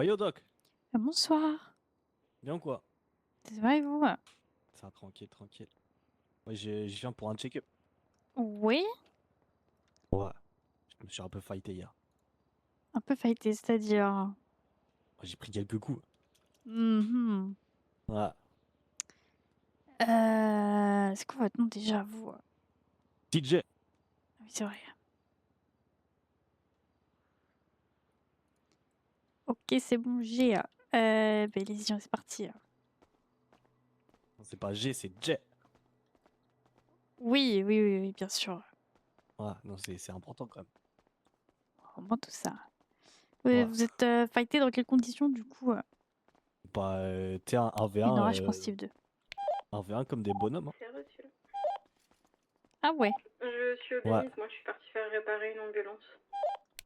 Oh yo Doc, Bonsoir, bien ou quoi? ça va et vous? Ça va, tranquille, tranquille. Ouais, je viens pour un check-up. Oui, Ouais, je me suis un peu fighté hier. un peu fighté, c'est-à-dire. J'ai pris quelques coups. Mhm. Ouais. C'est quoi votre nom déjà, vous? TJ. Ah oui, c'est vrai. Ok, c'est bon, j'ai. Ben, allez-y, c'est parti. Non, c'est pas G, c'est J. Oui, oui, oui, oui, bien sûr. Ouais, non, c'est important quand même. Au moins tout ça. Ouais, Ouais. vous êtes fighté dans quelles conditions, du coup? Bah, t'es un Une 1v1, orage pensif 2. 1v1 comme des bonhommes, hein. C'est reçu. Ah ouais, Je suis au Ouais. Bénis, moi je suis partie faire réparer une ambulance.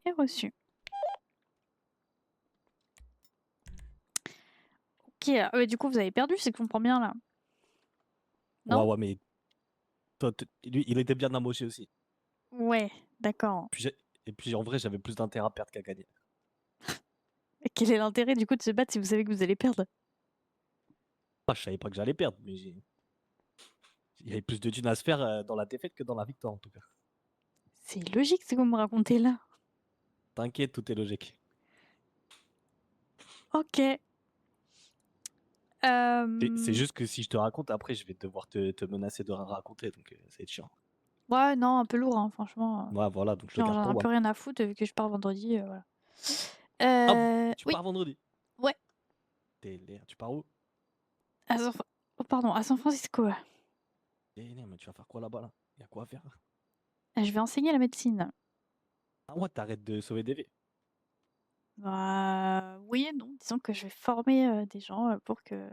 est reçu. Ok, du coup, vous avez perdu, c'est que je comprends bien là. Ouais, Non? ouais, mais toi, lui, il était bien amoché aussi. Ouais, d'accord. Et puis en vrai, j'avais plus d'intérêt à perdre qu'à gagner. Et quel est l'intérêt du coup de se battre si vous savez que vous allez perdre? Ah, je savais pas que j'allais perdre, mais il y avait plus de thunes à se faire dans la défaite que dans la victoire en tout cas. C'est logique ce que vous me racontez là. T'inquiète, tout est logique. Ok. C'est juste que si je te raconte, après, je vais devoir te menacer de raconter, donc ça va être chiant. Ouais, non, un peu lourd, hein, franchement. Ouais, voilà, donc je le J'en garde ai pour un peu moi. rien à foutre vu que je pars vendredi. Voilà. Ah, tu Oui, pars vendredi? ouais. Tu pars où? À San... oh, pardon, à San Francisco. Mais tu vas faire quoi là-bas, là? Y a quoi à faire? Je vais enseigner la médecine. Ah ouais, t'arrêtes de sauver des vies. Bah, oui et non. Disons que je vais former des gens pour qu'ils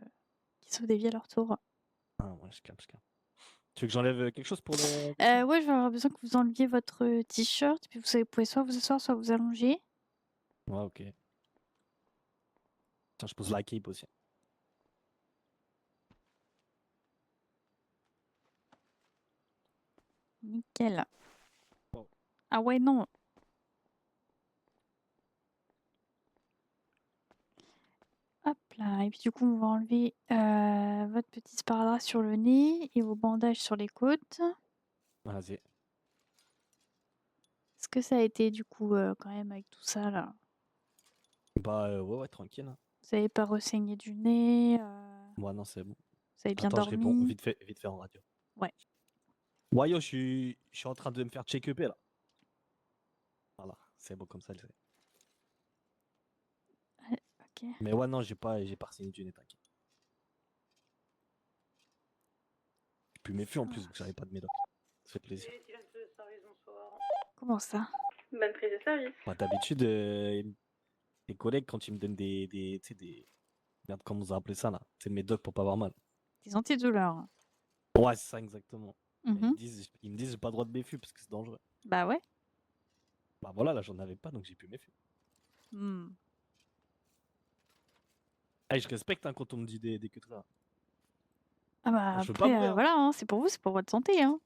sauvent des vies à leur tour. Ah ouais, je capte, je capte. Tu veux que j'enlève quelque chose pour le dessin? Ouais, je vais avoir besoin que vous enleviez votre t-shirt. Puis vous pouvez soit vous asseoir, soit vous allonger. Ouais, ok. Tiens, je pose la cape aussi. Nickel. Wow. Ah ouais, non. Hop là, et puis du coup, on va enlever votre petit sparadrap sur le nez et vos bandages sur les côtes. Vas-y. Est-ce que ça a été du coup quand même avec tout ça là? Bah, ouais, ouais, tranquille, hein. Vous avez pas ressaigné du nez? Ouais, non, c'est bon. Vous avez bien Attends, je réponds dormi? vite fait en radio. Ouais. Ouais, yo, je suis en train de me faire check-upper là. Voilà, c'est bon comme ça, je sais. Ok. Mais ouais, non, j'ai pas signé du nez, t'inquiète. J'ai plus mes fûts en plus, donc j'avais pas de médoc. Ça fait plaisir. Et directeur de service, bonsoir. Comment ça? Bonne prise de service. Bah, d'habitude, les collègues, quand ils me donnent tu sais, merde, comment vous appelez ça là? C'est mes docs pour pas avoir mal. Des antidouleurs. Ouais, c'est ça exactement. Et Mhm. ils me disent, j'ai pas le droit de mes fûts parce que c'est dangereux. Bah ouais. Bah voilà, là, j'en avais pas, donc j'ai plus mes fûts. Hmm. Ah, je respecte hein, quand on me dit des que ça. Ah bah Moi, je veux pas après, mourir, hein. voilà, hein, c'est pour vous, c'est pour votre santé. Hein.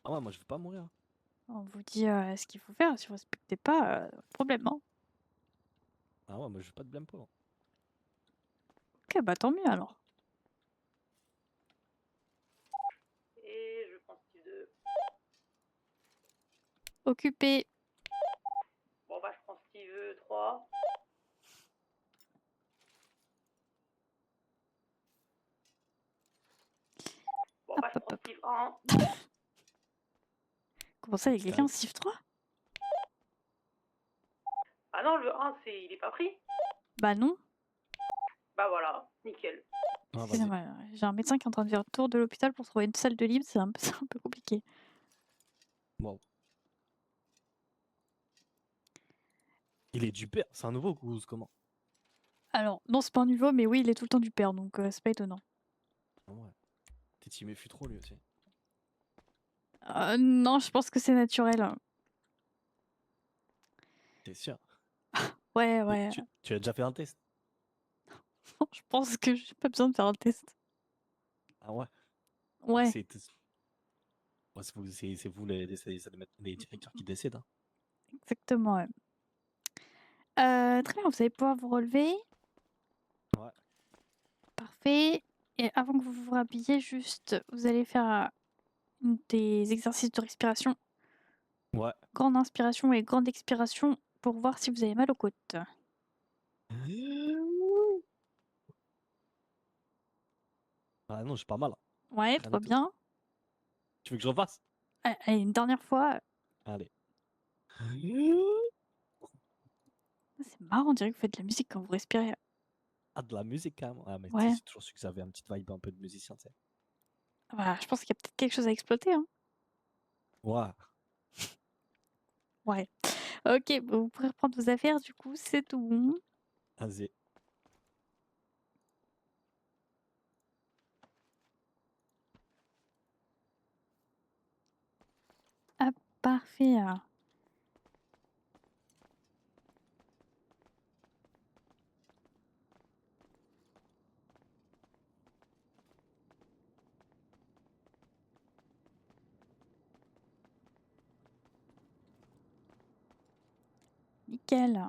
Ah ouais, moi, je veux pas mourir, hein. On vous dit ce qu'il faut faire. Si vous respectez pas, problème. Hein. Ah ouais, moi, je veux pas de blême pour, hein. Ok, bah tant mieux alors. Et je prends Steve 2. Occupé. Bon bah je prends Steve 3. Bon Hop, bah je hop, prends hop. Steve 1. Comment ça, il y a quelqu'un en Civ 3? Ah non, le 1 il est pas pris. Bah non. Bah voilà, nickel. Ah, vas-y. Excusez-moi, j'ai un médecin qui est en train de faire le tour de l'hôpital pour trouver une salle de libre, c'est un peu, c'est un peu compliqué. Wow. Il est du père, c'est un nouveau ou comment? Alors, non, c'est pas un niveau, mais oui, il est tout le temps du père, donc c'est pas étonnant. Ah ouais. T'es teamé fut trop lui aussi. Non, je pense que c'est naturel. T'es sûr? Ouais, ouais. Tu as déjà fait un test? Je pense que j'ai pas besoin de faire un test. Ah ouais. Bah, Ouais. ouais, c'est vous les directeurs qui décident, hein. Exactement, ouais. Très bien, vous allez pouvoir vous relever. Ouais. Parfait. Et avant que vous vous rhabillez, juste, vous allez faire des exercices de respiration. Ouais. Grande inspiration et grande expiration pour voir si vous avez mal aux côtes. Ah non, j'ai pas mal. Ouais, Rien tout du va tout. bien. Tu veux que je refasse? Allez, une dernière fois. Allez. C'est marrant, on dirait que vous faites de la musique quand vous respirez. Ah, de la musique quand même. Ah, mais Ouais. j'ai toujours su que j'avais une petite vibe un peu de musicien, tu sais. Voilà, je pense qu'il y a peut-être quelque chose à exploiter. Hein. Ouais. Ouais. Ok, bon, vous pourrez reprendre vos affaires, du coup, c'est tout bon. Vas-y. Ah, parfait. Nickel.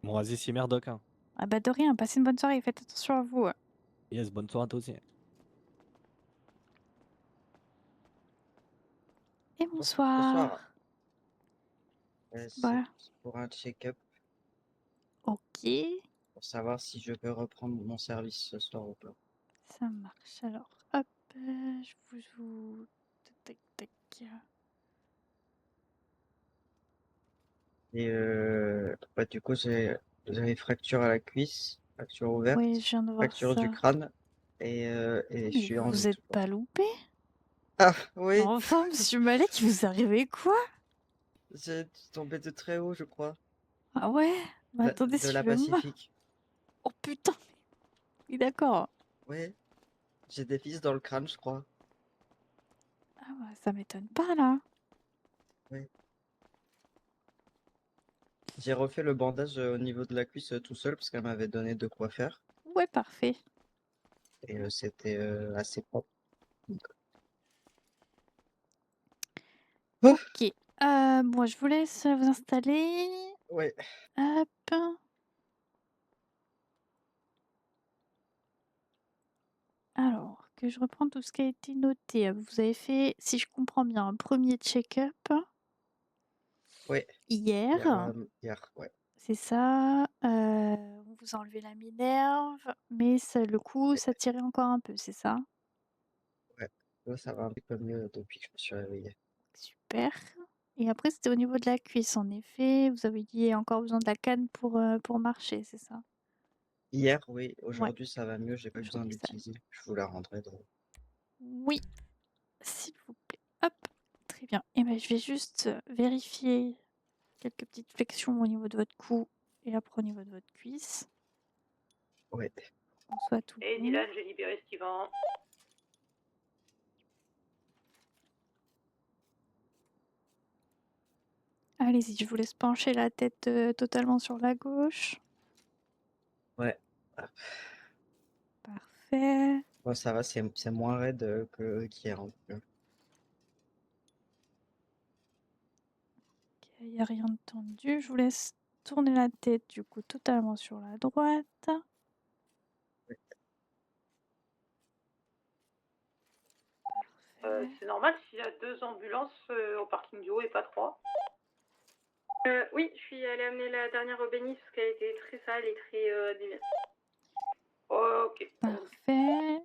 Bon, vas-y, si merdoc, hein. Ah bah de rien, passez une bonne soirée, faites attention à vous. Yes, bonne soirée à toi aussi. Et Bonsoir. bonsoir. C'est Voilà. pour un check-up Ok, pour savoir si je peux reprendre mon service ce soir ou pas. ça marche. Alors, hop, je vous joue. Tac, tac, tac. Et bah, du coup, j'avais fracture à la cuisse, fracture ouverte, Ouais, je viens de voir fracture du ça. crâne et je Mais suis en vous vie êtes toujours. pas loupé? Ah oui, Enfin, monsieur Malek, il vous arrivait quoi? j'ai tombé de très haut, je crois, Ah ouais? Mais attendez, de la suivez-moi. Pacifique. Oh putain! Oui, d'accord. Oui, j'ai des vis dans le crâne, je crois. Ah bah, ça m'étonne pas là. Oui. J'ai refait le bandage au niveau de la cuisse tout seul parce qu'elle m'avait donné de quoi faire Ouais, parfait. et c'était assez propre. Oh, Ok. Bon, je vous laisse vous installer. ouais. Hop. Alors, que je reprends tout ce qui a été noté. Vous avez fait, si je comprends bien, un premier check-up Ouais, hier. hier, ouais. C'est ça. On vous a enlevé la minerve, mais le coup, ça tirait encore un peu, c'est ça? Ouais, là, ça va un petit peu mieux depuis que je me suis réveillé. Super. Et après, c'était au niveau de la cuisse, en effet. Vous avez dit encore besoin de la canne pour marcher, c'est ça? Hier, oui, Ouais, aujourd'hui ça va mieux, j'ai pas besoin aujourd'hui ça va. d'utiliser. Je vous la rendrai drôle. Oui, s'il vous plaît. Hop, très bien. Et ben, je vais juste vérifier quelques petites flexions au niveau de votre cou et après au niveau de votre cuisse. Ouais. Qu'on soit tout Et bon. Dylan, j'ai libéré Steven. Allez-y, je vous laisse pencher la tête totalement sur la gauche. Ouais. Ah, Parfait. bon, ça va, c'est moins raide que qu'hier en tout cas. Il n'y a rien de tendu. Je vous laisse tourner la tête du coup totalement sur la droite. Parfait. C'est normal s'il y a 2 ambulances au parking du haut et pas 3. Oui, je suis allée amener la dernière au bénis parce qu'elle était très sale et très abîmée. Ok. Parfait.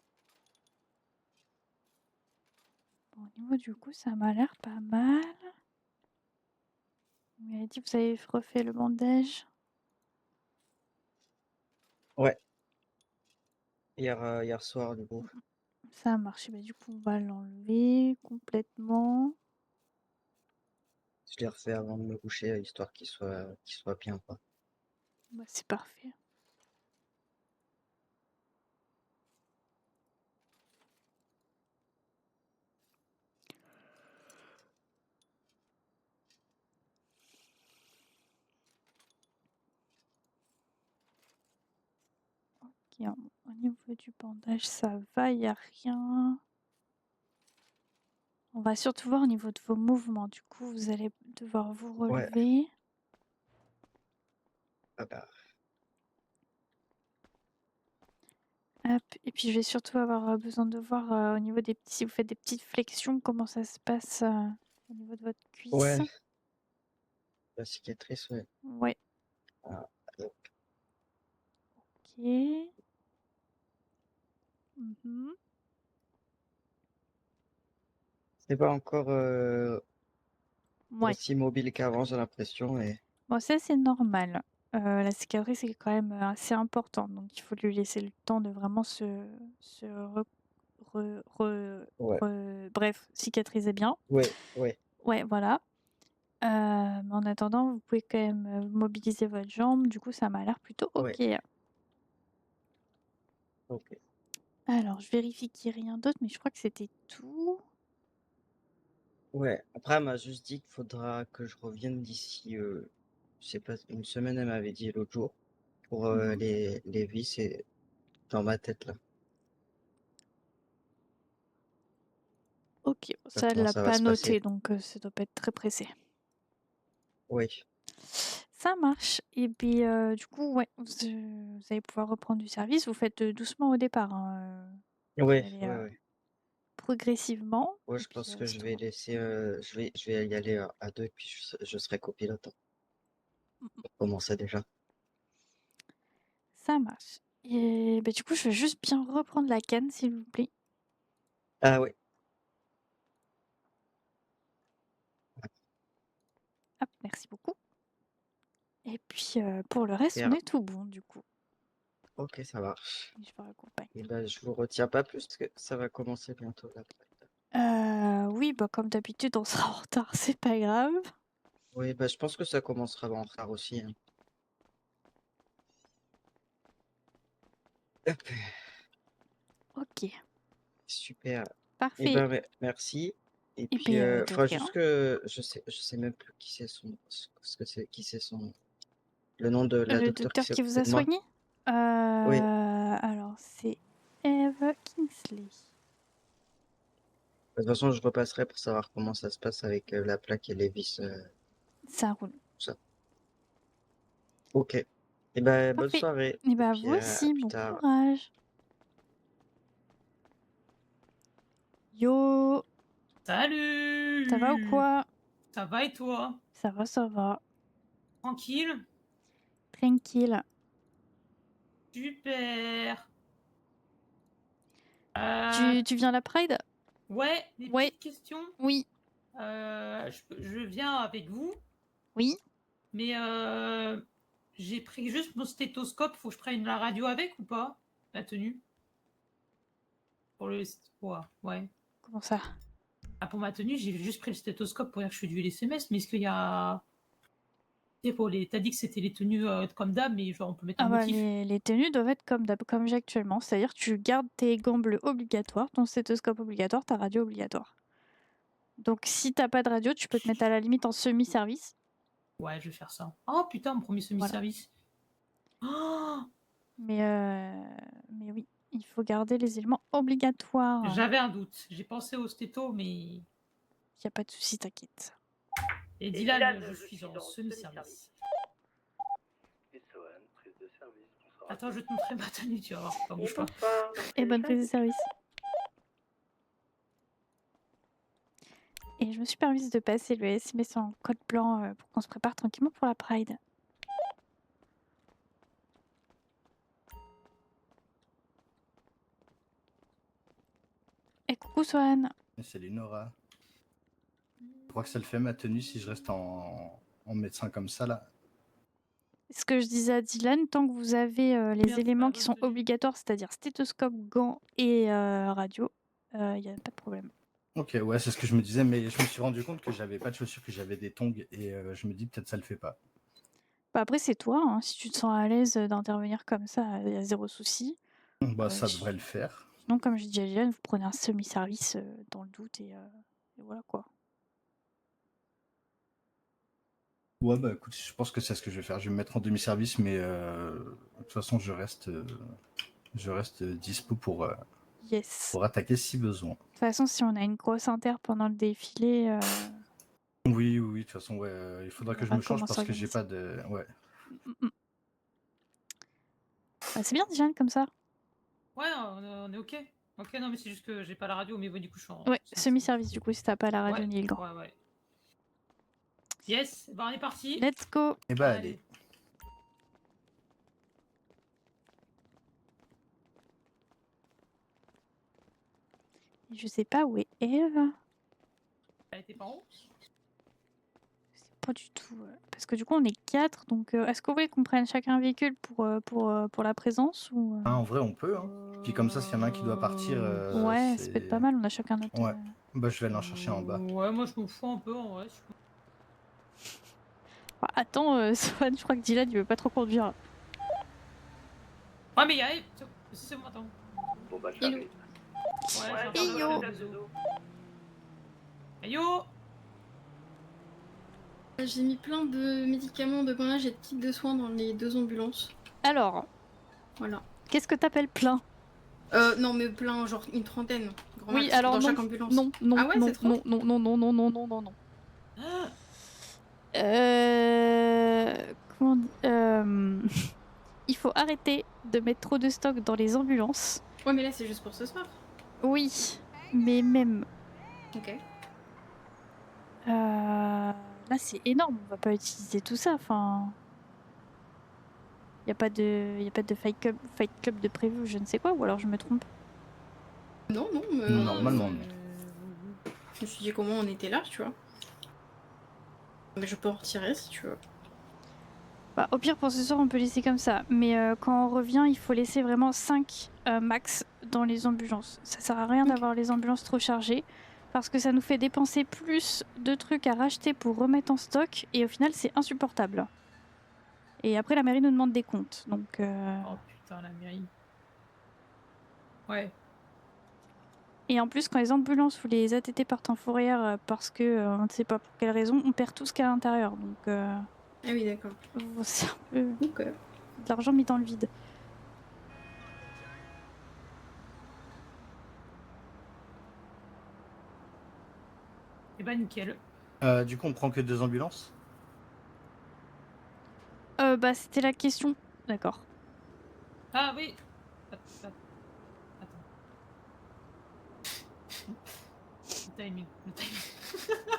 Bon, au niveau du coup, ça m'a l'air pas mal. Vous m'avez dit que vous avez refait le bandage. Ouais. Hier soir du coup. Ça a marché. Bah, du coup, on va l'enlever complètement. Je l'ai refait avant de me coucher, histoire qu'il soit bien quoi. Bah, c'est parfait. Ok, au niveau du bandage, ça va, il n'y a rien. On va surtout voir au niveau de vos mouvements. Du coup, vous allez devoir vous Ouais. relever. Ah bah, Hop. Et puis je vais surtout avoir besoin de voir au niveau des petits, si vous faites des petites flexions, comment ça se passe au niveau de votre cuisse. ouais, la cicatrice, ouais. Ouais. Ah, donc, Ok. Mhm. c'est pas encore Ouais. aussi mobile qu'avant, j'ai l'impression. Et Bon, ça c'est normal. La cicatrice est quand même assez importante, donc il faut lui laisser le temps de vraiment se ouais, bref, cicatriser bien. ouais, ouais, Ouais, voilà. Mais en attendant, vous pouvez quand même mobiliser votre jambe. Du coup, ça m'a l'air plutôt ouais. ok. Ok. Alors, je vérifie qu'il n'y ait rien d'autre, mais je crois que c'était tout. Ouais. Après, elle m'a juste dit qu'il faudra que je revienne d'ici, je sais pas, une semaine, elle m'avait dit l'autre jour, pour Mhm. les vis et dans ma tête là. Ok, Ça, ça, elle comment l'a ça va pas se passer? noté, donc ça doit pas être très pressé. Oui. Ça marche. Et puis, du coup, ouais, vous allez pouvoir reprendre du service. Vous faites doucement au départ, hein, vous Ouais, allez ouais, ouais. progressivement. Ouais, Et je puis, pense que c'est je tout vais bon. laisser, je vais y aller à deux, puis je serai copilote pour commencer déjà. Ça marche. Et bah, du coup, je vais juste bien reprendre la canne, s'il vous plaît. Ah ouais. Hop, merci beaucoup. Et puis, pour le reste, on Super. est tout bon, du coup. Ok, ça marche. Je vous raccompagne. Et ben, je vous retiens pas plus parce que ça va commencer bientôt là. Oui, bah, comme d'habitude, on sera en retard, c'est pas grave. Oui, bah, je pense que ça commencera en retard aussi, hein. Hop, Ok, super. Et parfait. ben, merci. Et Et puis, puis, de enfin, rien. juste que je sais même plus qui c'est ce que c'est, qui c'est le nom de la Le docteure qui docteur s'est qui vous occupée a de moi. soigné Oui. Alors, c'est Eve Kingsley. De toute façon, je repasserai pour savoir comment ça se passe avec la plaque et les vis, Ça roule. tout ça. Ok. Et ben, bonne Parfait. soirée. Et Et bah, puis, vous à aussi, plus bon tard. courage. Yo, Salut! ça va ou quoi? Ça va et toi? Ça va, ça va. Tranquille? Tranquille. Super! Euh, Tu viens à la Pride? ouais, des Ouais. petites questions. Oui. Je viens avec vous, Oui. mais j'ai pris juste mon stéthoscope. Faut que je prenne la radio avec ou pas? La tenue? Pour le... Ouais. Comment ça? Ah, pour ma tenue, j'ai juste pris le stéthoscope pour dire que je fais du LSMS, mais est-ce qu'il y a... T'as dit que c'était les tenues comme d'hab, mais genre on peut mettre un Ah bah, motif. les tenues doivent être comme j'ai actuellement. C'est-à-dire tu gardes tes gants bleus obligatoires, ton stéthoscope obligatoire, ta radio obligatoire. Donc si t'as pas de radio, tu peux te mettre à la limite en semi-service. Ouais, je vais faire ça. Oh putain, mon premier Voilà. semi-service. Oh, Mais oui, il faut garder les éléments obligatoires. j'avais un doute. J'ai pensé au stéto, mais... Y a pas de souci, t'inquiète. Et Et Dylan, Dylan, je je suis suis en en semi-service. SON, prise de service, bonsoir. Attends, je te montrerai ma tenue, tu vas voir. Attends, Et bouge pas. bonsoir. Et bonne prise de service. Et je me suis permise de passer le SMS en code blanc pour qu'on se prépare tranquillement pour la Pride. Et coucou Swan. Salut Nora. Je crois que ça le fait ma tenue si je reste en médecin comme ça là. Ce que je disais à Dylan, tant que vous avez les Merde, c'est éléments pas la qui bonne sont tenue. obligatoires, c'est-à-dire stéthoscope, gants et radio, il n'y a pas de problème. Ok, ouais, c'est ce que je me disais, mais je me suis rendu compte que j'avais pas de chaussures, que j'avais des tongs et je me dis peut-être ça le fait pas. Bah après, c'est toi, hein, si tu te sens à l'aise d'intervenir comme ça, il y a zéro souci. Bah, ça Si- devrait le faire. Sinon, comme je dis à Dylan, vous prenez un semi-service dans le doute et voilà quoi. Ouais, bah écoute, je pense que c'est ce que je vais faire. Je vais me mettre en demi-service, mais de toute façon, je reste dispo pour Yes. attaquer si besoin. De toute façon, si on a une grosse inter pendant le défilé, Oui, de toute façon, ouais, il faudra on que je verra me change comment parce que j'ai s'organiser. pas de. Ouais. Mm, mm. Bah, c'est bien déjà comme ça. Ouais, on est ok. Ok, non, mais c'est juste que j'ai pas la radio, mais bon, du coup, je suis en. Ouais, ça- semi-service du coup si t'as pas la radio Ouais, ni le gant. ouais. Yes, bah on est parti. Let's go. Et bah allez. Je sais pas où est Eve. Elle était par où? Je sais pas du tout. Parce que du coup on est 4, donc est-ce que vous voulez qu'on prenne chacun un véhicule pour la présence ou Ah, en vrai, on peut. Hein. Puis comme ça, s'il y en a un qui doit partir, Ouais, ça peut être pas mal, on a chacun notre. Ouais. Bah, je vais aller en chercher en bas. Ouais, moi je me fous un peu en vrai. Bah, attends, Swan, je crois que Dylan il veut pas trop conduire. Ouais, mais il y a. C'est bon, attends. Bon, bah, je suis Hello. arrivé. Ouais, Ouais, j'ai j'ai un yo. un peu de dos. Ayo. J'ai mis plein de médicaments, de bandages et de kits de soins dans les 2 ambulances. Alors, Voilà. qu'est-ce que t'appelles plein? Non, mais plein, genre une trentaine. Grand Oui, max, alors dans non, chaque ambulance. non, non, Ah ouais, non, c'est trop non, non, non, non, non, non, non, non, non. Ah, Comment il faut arrêter de mettre trop de stock dans les ambulances. Ouais, mais là, c'est juste pour ce soir. Oui, mais même Ok. là c'est énorme, on va pas utiliser tout ça. Enfin, y a pas de fight club de prévu, je ne sais quoi, ou alors je me trompe. Non, non, mais... Normalement, non. Je me suis dit comment on était là, tu vois. Mais je peux en retirer si tu veux. Bah, au pire pour ce soir on peut laisser comme ça, mais quand on revient il faut laisser vraiment 5 max dans les ambulances. Ça sert à rien Ok. d'avoir les ambulances trop chargées parce que ça nous fait dépenser plus de trucs à racheter pour remettre en stock et au final c'est insupportable. Et après la mairie nous demande des comptes, donc Oh putain, la mairie. Ouais. et en plus quand les ambulances ou les ATT partent en fourrière parce que on ne sait pas pour quelle raison, on perd tout ce qu'il y a à l'intérieur, donc Ah oui, d'accord. c'est un peu Ok. de l'argent mis dans le vide. Et bah nickel. Du coup, on prend que 2 ambulances. Bah c'était la question, d'accord. Ah oui. Attends. Le timing.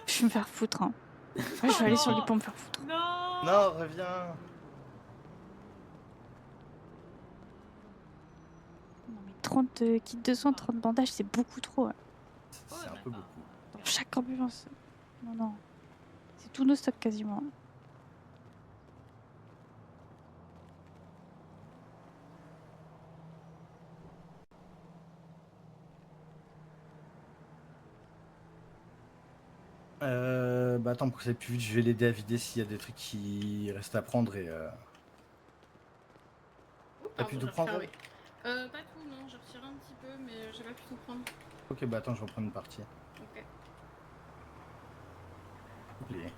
Je vais me faire foutre. Hein. Ouais, je vais aller sur les ponts me faire foutre. Non. Non, reviens. Non mais 30 kits de soins, 30 bandages, c'est beaucoup trop. Hein. C'est un peu beaucoup. Dans chaque ambulance. Non, non. C'est tous nos stocks quasiment. Bah attends, pour que ça aille plus vite, je vais l'aider à vider s'il y a des trucs qui restent à prendre et... Oh, T'as pu pardon, tout j'ai prendre, retiré. Pas tout, non. J'ai retiré un petit peu, mais j'ai pas pu tout prendre. Ok, bah attends, je reprends une partie. Ok. Oublié.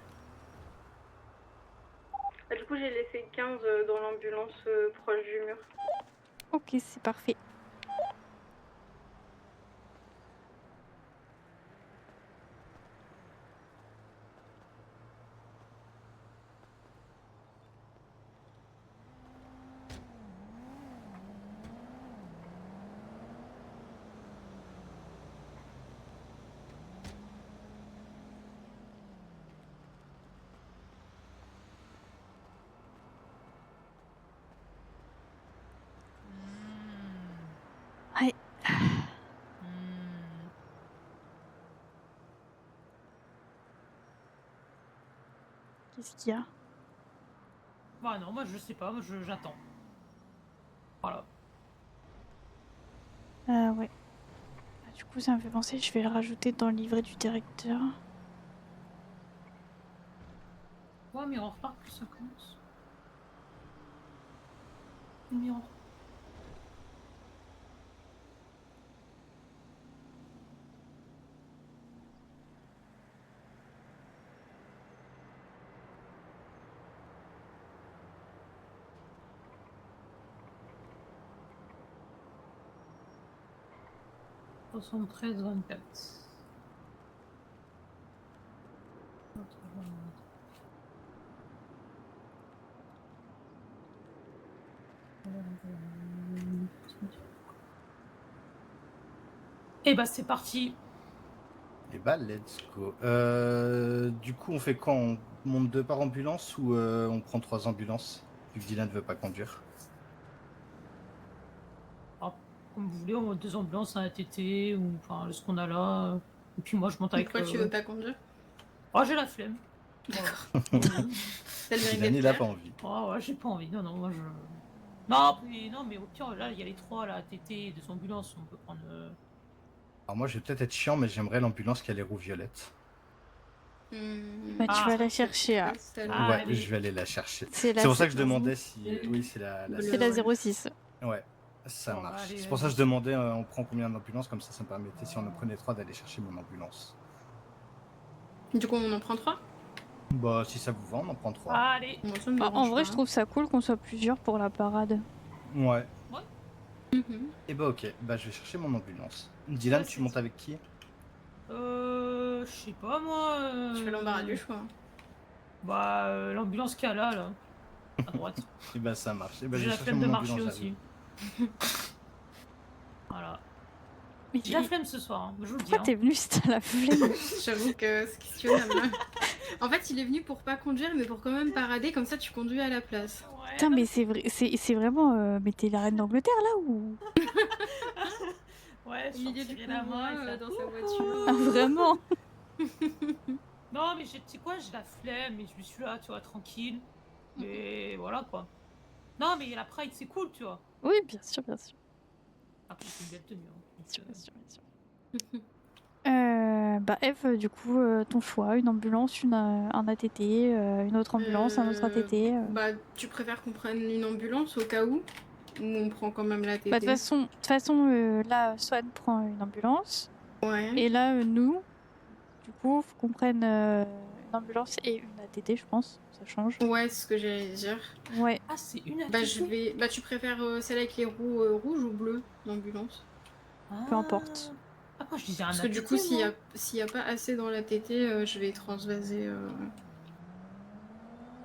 Ah, du coup, j'ai laissé 15 dans l'ambulance proche du mur. Ok, c'est parfait. Ouais. Qu'est-ce qu'il y a? Bah non, moi je sais pas, moi j'attends. Voilà. Ouais. Ah, du coup, ça me fait penser, je vais le rajouter dans le livret du directeur. Ouais, miroir park, ça commence. Miroir. « 73-24. Et bah c'est parti. Et bah, let's go. Du coup, on fait quoi? On monte 2 par ambulance ou on prend 3 ambulances? Vu que Dylan ne veut pas conduire. Comme vous voulez, on monte 2 ambulances, un ATT, ou enfin ce qu'on a là. Et puis moi je monte avec Pourquoi tu veux pas conduire? Oh, j'ai la flemme. D'accord. T'as le mérite Dylan, d'être il a clair. pas envie. Oh ouais, j'ai pas envie. Non, moi je. Non, mais au pire, là, il y a les 3, là, ATT et 2 ambulances. On peut prendre. Alors moi, je vais peut-être être chiant, mais j'aimerais l'ambulance qui a les roues violettes. Bah, tu Ah, vas la chercher. Ah, Ah, Ouais, allez. je vais aller la chercher. C'est C'est pour ça que je la- demandais si... Oui, c'est la... C'est C'est la Ouais. 06. Ouais, ça Bon, bah, marche. allez, C'est pour ça que je vas-y. demandais on prend combien d'ambulances, comme ça me permettait, si on en prenait 3, d'aller chercher mon ambulance. Du coup, on en prend 3? Bah, si ça vous va, on en prend 3. Allez. Moi, ça me Bah, en dérange vrai, pas. je trouve ça cool qu'on soit plusieurs pour la parade. Ouais. Mhm. Et bah ok, bah je vais chercher mon ambulance. Dylan, Ouais, tu c'est montes ça. avec qui? Je sais pas, moi. Je fais l'embarras du choix. Bah, l'ambulance qu'il y a là, à droite. Et bah ça marche. Et bah je J'ai vais la chercher flemme de mon marcher ambulance, aussi. j'arrive. Mais Voilà. J'ai la flemme ce soir, hein, je vous le dis. pourquoi t'es venu si t'as la flemme? J'avoue que c'est questionnable. En fait, il est venu pour pas conduire, mais pour quand même parader, comme ça tu conduis à la place. Ouais, Putain, non, mais c'est vrai, c'est vraiment. Mais t'es la reine d'Angleterre là ou? Ouais, Au je milieu du sortirai la convoi, main et ça- dans sa voiture. Ah, vraiment? Non, mais tu sais quoi, j'ai la flemme, mais je suis là, tu vois, tranquille. Et voilà quoi. Non, mais la Pride, c'est cool, tu vois. Oui, bien sûr, bien sûr. Après, c'est une belle tenue. Hein. Bien sûr, bien sûr, bien sûr. Bah Eve, du coup, ton choix, une ambulance, un ATT, une autre ambulance, un autre ATT. Bah, tu préfères qu'on prenne une ambulance au cas où? Ou on prend quand même la TT? Bah, de toute façon, là, Swan prend une ambulance. Ouais. Et là, nous, du coup, faut qu'on prenne une ambulance et une ATT, je pense. Ça change. Ouais, c'est ce que j'allais dire. Ouais. Ah, c'est une Bah, ATT. Bah, tu préfères celle avec les roues rouges ou bleues d'ambulance? peu importe. Ah, moi, je disais un Parce que du ATT, coup, s'il moi. y a pas assez dans la TT, je vais transvaser.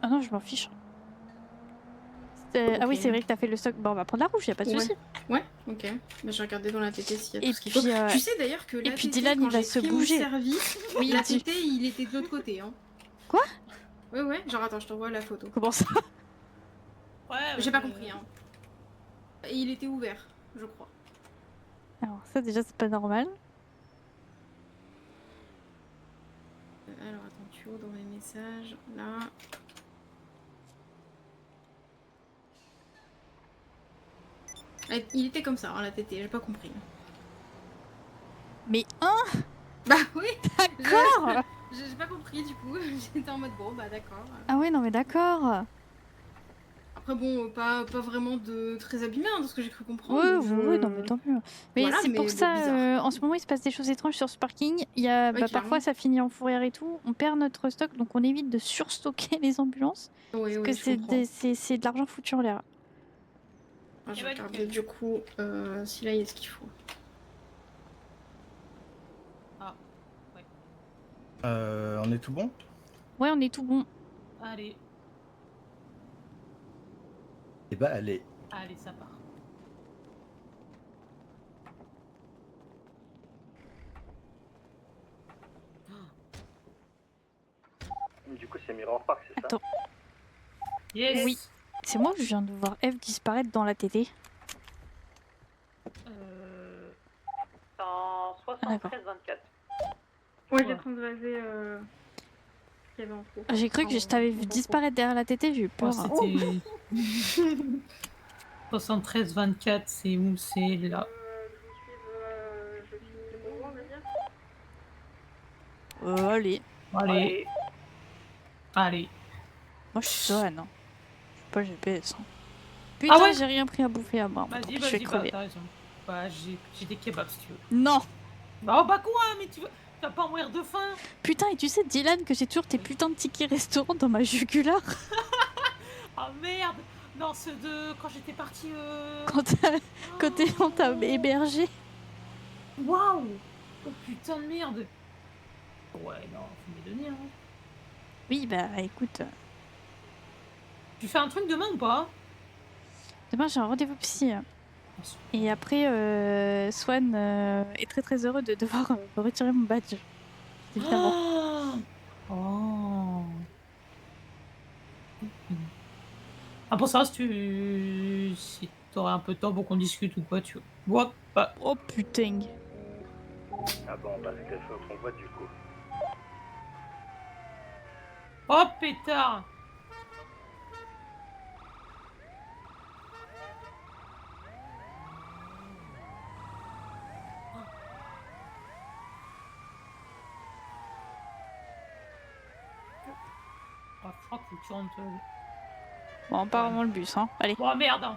Ah non, je m'en fiche. Ah oui, Ok. c'est vrai que t'as fait le stock. Bon, on va prendre la rouge, y a pas de Ouais. souci. Ouais, ok. Bah, j'ai regardé dans la TT s'il y a Et tout ce qu'il puis, faut. Tu sais d'ailleurs que la puis TT, Dylan, quand il va j'ai se pris mon bouger. service, Oui, la dis- TT, il était de l'autre côté. Hein. Quoi? Ouais. Genre, attends, je t'envoie la photo. Comment ça? Ouais, J'ai pas compris. Hein. Et il était ouvert, je crois. Alors, ça, déjà, c'est pas normal. Alors, attends, tu es où dans mes messages? Là. Il était comme ça, hein, la TT, j'ai pas compris. Mais Bah oui, d'accord. j'ai pas compris du coup. J'étais en mode bon, bah d'accord. Ah ouais, non, mais d'accord. Après, bon, pas vraiment de très abîmé, hein, de ce que j'ai cru comprendre. Oui, donc, oui, non, mais tant mieux. Mais Voilà, c'est mais pour bon, ça, bizarre. en ce moment, il se passe des choses étranges sur ce parking. Il y a, Ouais, bah, parfois, clairement. ça finit en fourrière et tout. On perd notre stock, donc on évite de surstocker les ambulances. Oui, Parce que je comprends. c'est de l'argent foutu en l'air. Ah, je Eh vais ben, regarder nickel. du coup si là il y a ce qu'il faut. On est tout bon? Ouais, on est tout bon. Allez, Et bah allez. ça part. Du coup, c'est Mirror Park, c'est ça? Attends, Yes. Oui. c'est moi ou je viens de voir Eve disparaître dans la TT? En Ah, d'accord. 73-24. Ouais, Ouais. j'ai transvasé ce qu'il y avait en trop. J'ai cru que je t'avais vu disparaître derrière la TT, j'ai eu Oh, peur. c'était. 73-24, c'est où? C'est là. Je finis le convoi, on va dire. Allez. Allez. Allez. Moi, je suis Zohan. Hein. Je suis pas GPS. Hein. Putain, ouais j'ai rien pris à bouffer à moi. Vas-y, je vais vas-y, bah, crever. t'as raison. Bah, j'ai des kebabs si tu veux. Non. Bah, oh, bah quoi? Mais tu vas pas mourir de faim? Putain, et tu sais, Dylan, que j'ai toujours tes putains de tickets restaurant dans ma jugulaire Ah merde! Non, ceux de quand j'étais partie. quand on t'a hébergé. Waouh! Oh putain de merde! Ouais, non, faut me les donner, hein. Oui, bah écoute. Tu fais un truc demain ou pas? Demain, j'ai un rendez-vous psy. Et après, Swan est très très heureux de devoir me retirer mon badge. Évidemment. Oh. Ah, pour ça, si t'aurais un peu de temps pour qu'on discute ou quoi, tu vois. Bah. Oh putain. Ah bon, bah c'est quelque chose qu'on voit du coup. Oh pétard. Oh, je crois qu'il faut que tu rentres. Bon, on part avant le bus, hein. Allez. Oh merde.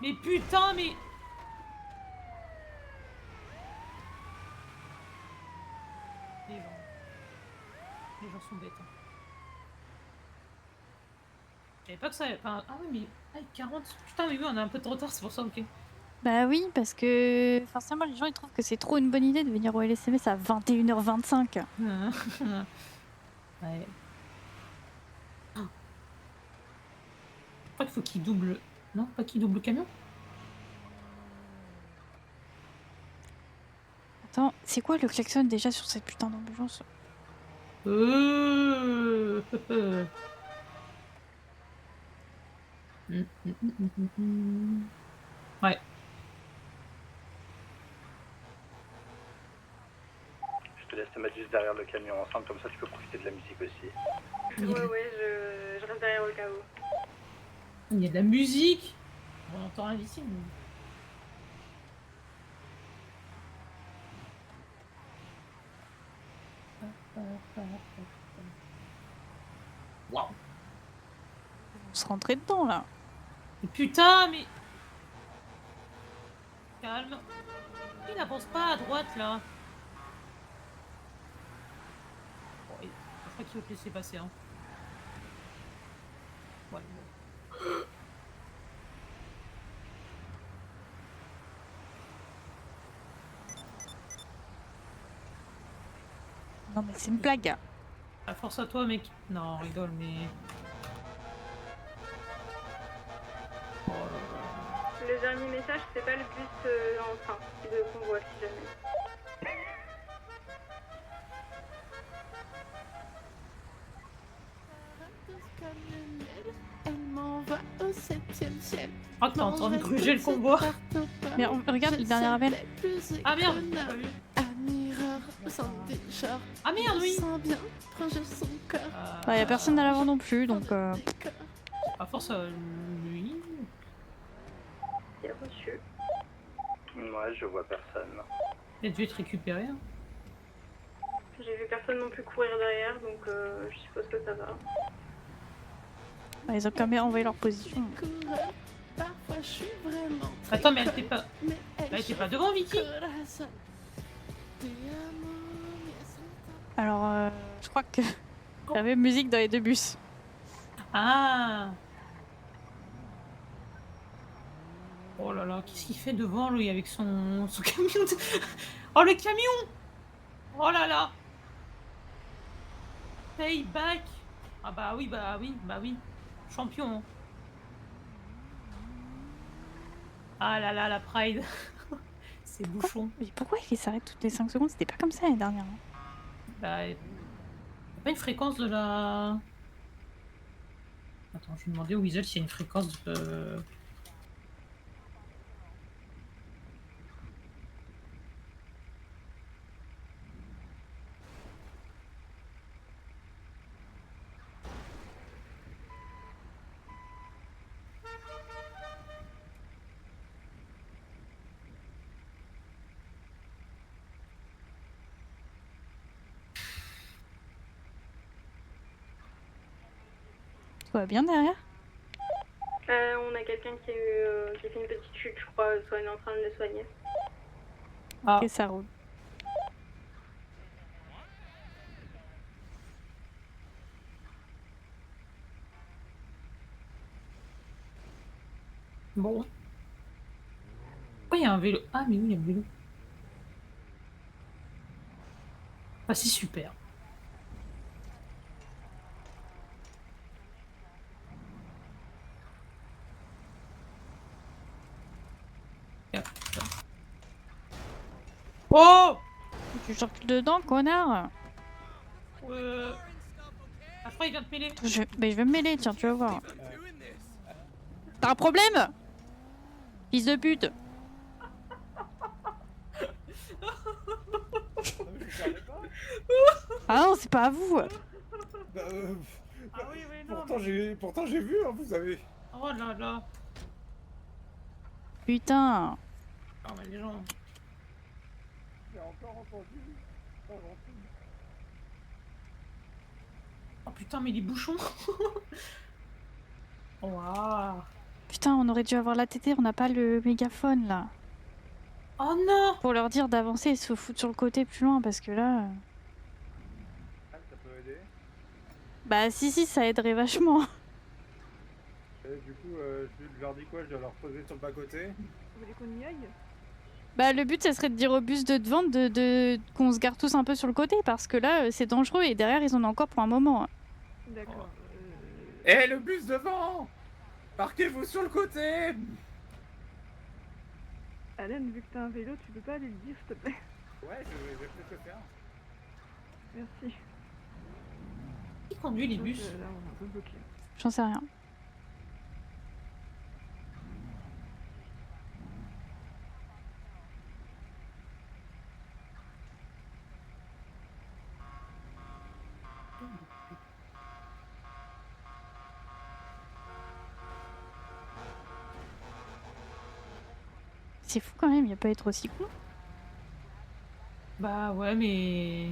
Mais putain, mais... Les gens sont bêtes. Hein. Je savais pas que ça... Enfin, ah oui, mais... 40... Putain, mais oui, on a un peu de retard, c'est pour ça, ok. Bah oui, parce que forcément, les gens ils trouvent que c'est trop une bonne idée de venir au LSMS à 21h25. Ouais. Je crois qu'il faut qu'il double... Non, pas qu'il double le camion. Attends, c'est quoi le klaxon déjà sur cette putain d'ambulance? Ouais. Je te laisse te mettre juste derrière le camion ensemble, comme ça tu peux profiter de la musique aussi. Ouais, je reste derrière au cas où. Il y a de la musique. On entend rien d'ici. Mais... Waouh. On se rentrait dedans là. Mais putain, mais... Calme. Il n'avance pas à droite, là. Bon, je crois qu'il faut te laisser passer, hein. Ouais, bon. Non mais c'est une blague. Ah, force à toi, mec. Non, on rigole, mais... Le dernier message, c'est pas le bus enfin, de convoi si jamais. Elle m'envoie au 7e ciel. Ah, t'es en train de gruger le convoi. Mais regarde le dernier appel. Ah merde, j'ai pas vu. Ah merde, oui. Bah, y a personne à l'avant non plus, donc... À force, lui... Il a reçu. Moi, je vois personne. Il a dû être récupéré. Hein. J'ai vu personne non plus courir derrière, donc je suppose que ça va. Bah, ils ont quand même envoyé leur position. Attends, mais elle était pas... Elle était pas devant, Vicky. Alors, je crois que... Il y avait musique dans les deux bus. Ah. Oh là là, qu'est-ce qu'il fait devant, lui, avec son camion de... Oh, le camion. Oh là là. Payback. Ah bah oui, bah oui, bah oui. Champion. Hein. Ah là là, la Pride. C'est bouchon. Mais pourquoi il s'arrête toutes les 5 secondes? C'était pas comme ça l'année dernière. Hein. Bah... Y a pas une fréquence de la... Attends, je vais demander au Weasel s'il y a une fréquence de... Tout va bien derrière? On a quelqu'un qui a fait une petite chute, je crois, soit on est en train de le soigner. Ah. Ok, ça roule. Bon. Oh, il y a un vélo. Ah, mais oui, il y a un vélo. Ah, c'est super. Oh Tu sortes dedans, connard. Ah, je crois qu'il vient de mêler. Attends, mais je vais me mêler, tiens, tu vas voir. T'as un problème? Fils de pute. Ah non, c'est pas à vous. Bah, Ah oui, oui, non. pourtant j'ai vu, hein, vous savez. Oh là là. Putain. Ah, mais les gens. J'ai encore entendu. Oh putain, mais les bouchons. Waouh. Putain, on aurait dû avoir la TT, on n'a pas le mégaphone là. Oh non. Pour leur dire d'avancer et se foutre sur le côté plus loin parce que là. Ça peut aider. Bah si, ça aiderait vachement. Et du coup, je leur dis quoi? Je dois leur poser sur le bas-côté. Vous voulez qu'on y aille? Bah le but, ça serait de dire au bus de devant qu'on se gare tous un peu sur le côté parce que là, c'est dangereux et derrière, ils en ont encore pour un moment. D'accord. Eh, le bus devant! Parquez-vous sur le côté! Alan, vu que t'as un vélo, tu peux pas aller le dire, s'il te plaît? Ouais, je vais peut-être le faire. Merci. Qui conduit les Donc, bus? là, on est un peu bloqué. J'en sais rien. C'est fou quand même, il a pas à être aussi con. Bah ouais, mais...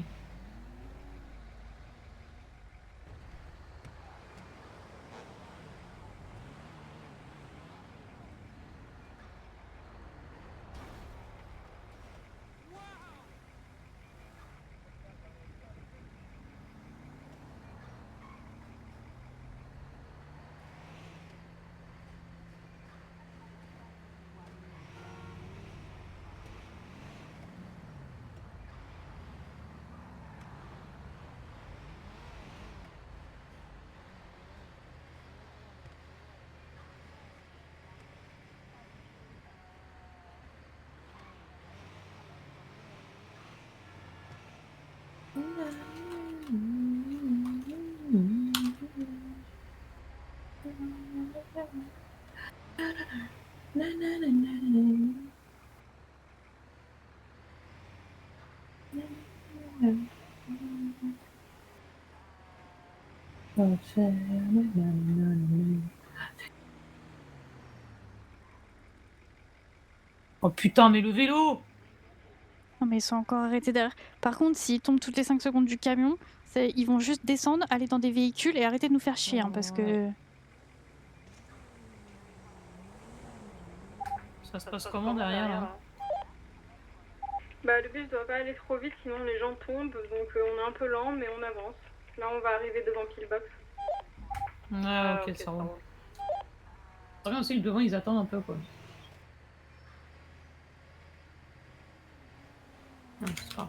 Oh putain, mais le vélo! Non mais ils sont encore arrêtés derrière. Par contre, s'ils tombent toutes les 5 secondes du camion, ils vont juste descendre, aller dans des véhicules et arrêter de nous faire chier hein, parce que... Ça se passe comment derrière là? Bah, le bus doit pas aller trop vite, sinon les gens tombent, donc on est un peu lent, mais on avance. Là, on va arriver devant Pillbox. Ah, ok, ça roule. C'est bien aussi, le devant, ils attendent un peu quoi. Non, c'est pas grave.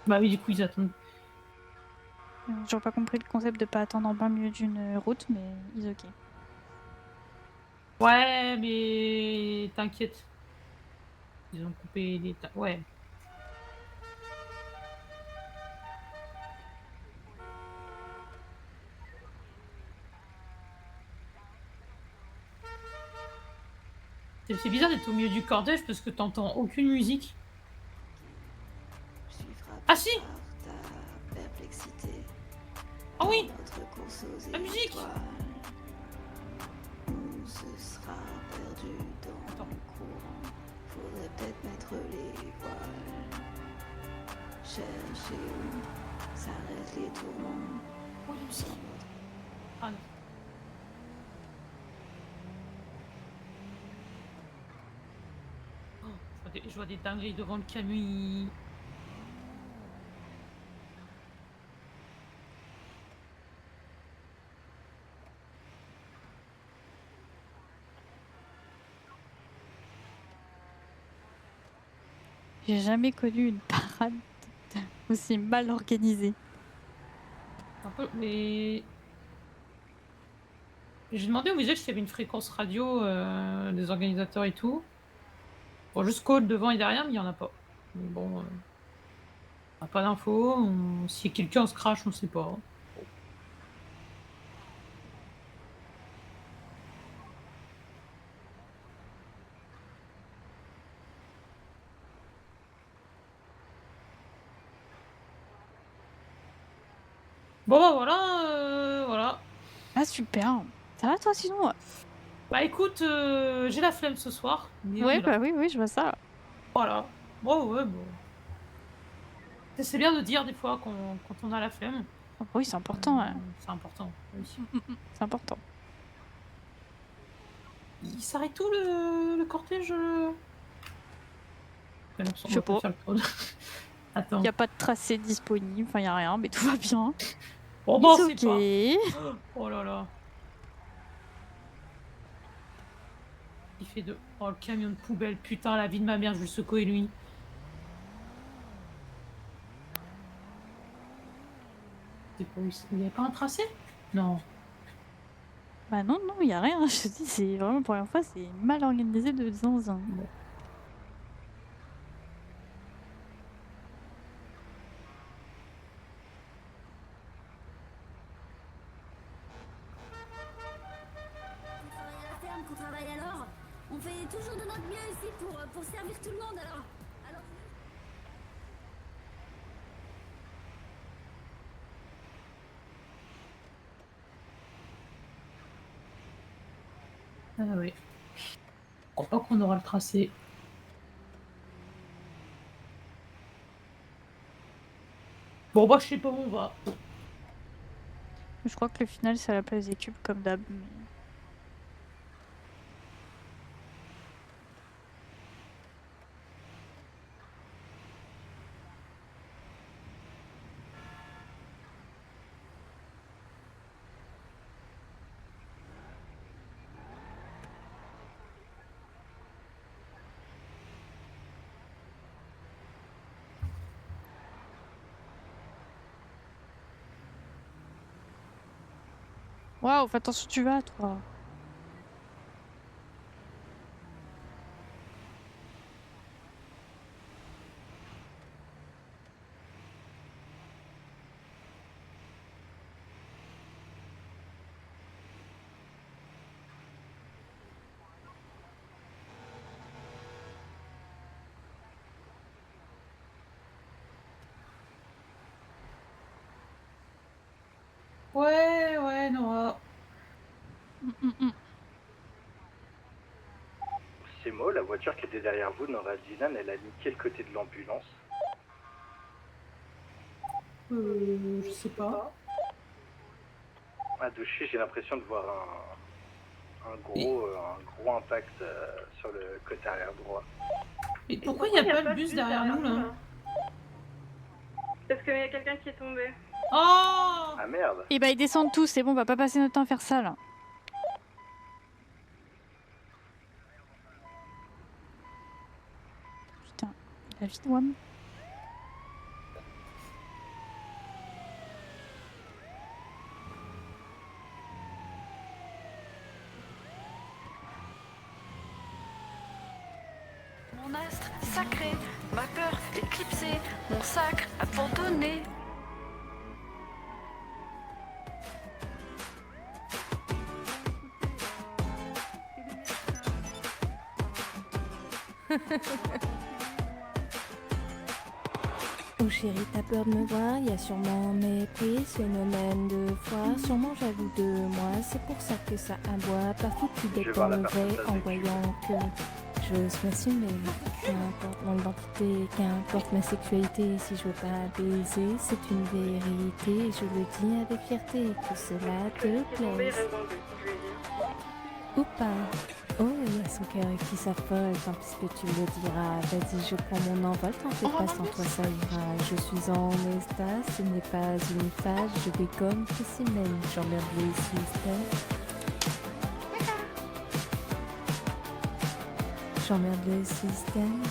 Bah oui, du coup, ils attendent. J'ai toujours pas compris le concept de pas attendre en plein milieu d'une route, mais ils ok. Ouais, mais t'inquiète. Ils ont coupé les... Ouais. C'est bizarre d'être au milieu du cortège parce que t'entends aucune musique. Ah si! Ah oui! La musique! Attends. Faudrait peut-être mettre les voiles. Chercher où s'arrêtent les tourments. Oh, la musique! Ah non. Oh, je vois des dingueries devant le camion. J'ai jamais connu une parade aussi mal organisée. Un peu, mais j'ai demandé au musée s'il y avait une fréquence radio des organisateurs et tout. Bon, jusqu'au hall devant et derrière, mais il n'y en a pas. Mais bon, on n'a pas d'infos. Si quelqu'un se crache, on ne sait pas. Bon, bah voilà, voilà. Ah super. Ça va toi sinon? Bah écoute, j'ai la flemme ce soir. Mais on Ouais est là. bah oui je vois ça. Voilà. Bon, ouais, bon. C'est bien de dire des fois quand on a la flemme. Ah bah oui c'est important. Ouais. C'est important, oui. C'est important. Il s'arrête tout le cortège Ah non, on Je sais va pas pas. faire le tour. Attends. Y a pas de tracé disponible, enfin y a rien, mais tout va bien. Bon, bah, It's c'est ok. pas. Oh là là. Il fait de. Oh, le camion de poubelle. Putain, la vie de ma mère, je vais le secouer lui. C'est pas où il y a pas un tracé? Non. Bah non, y a rien, je te dis, c'est vraiment la première fois, c'est mal organisé de zinzin. Bon. Qu'on travaille alors. On fait toujours de notre mieux ici pour servir tout le monde alors. Ah oui. Je crois pas qu'on aura le tracé. Bon bah je sais pas où on va. Je crois que le final c'est à la place des cubes comme d'hab. Mais... Waouh, fais attention tu vas toi. Ouais, non. C'est moi, la voiture qui était derrière vous, Nora Dylan, elle a niqué le côté de l'ambulance. Je sais pas. À Douchy, j'ai l'impression de voir un gros impact sur le côté arrière droit. Mais pourquoi il n'y a pas le bus derrière nous là? Parce qu'il y a quelqu'un qui est tombé. Oh! Ah merde! Et bah ils descendent tous, c'est bon, on va pas passer notre temps à faire ça là. Putain, la vie de Wam. Mon astre sacré, ma peur éclipsée, mon sacre abandonné. Oh chérie, t'as peur de me voir, y a sûrement mépris, phénomène de foi, sûrement jaloux de moi, c'est pour ça que ça aboie, pas foutu d'être dans le vrai en voyant que j'ose m'assumer, qu'importe mon identité, qu'importe ma sexualité, si je veux pas baiser, c'est une vérité, je le dis avec fierté, que cela te plaise. Ou pas. Oh, il y a son cœur qui s'affole, tant pis que tu le diras. Vas-y, je prends mon envol, t'en fais pas, sans toi ça ira. Je suis en extase, ce n'est pas une phase, je dégomme spécimen, j'emmerde les systèmes. J'emmerde les systèmes.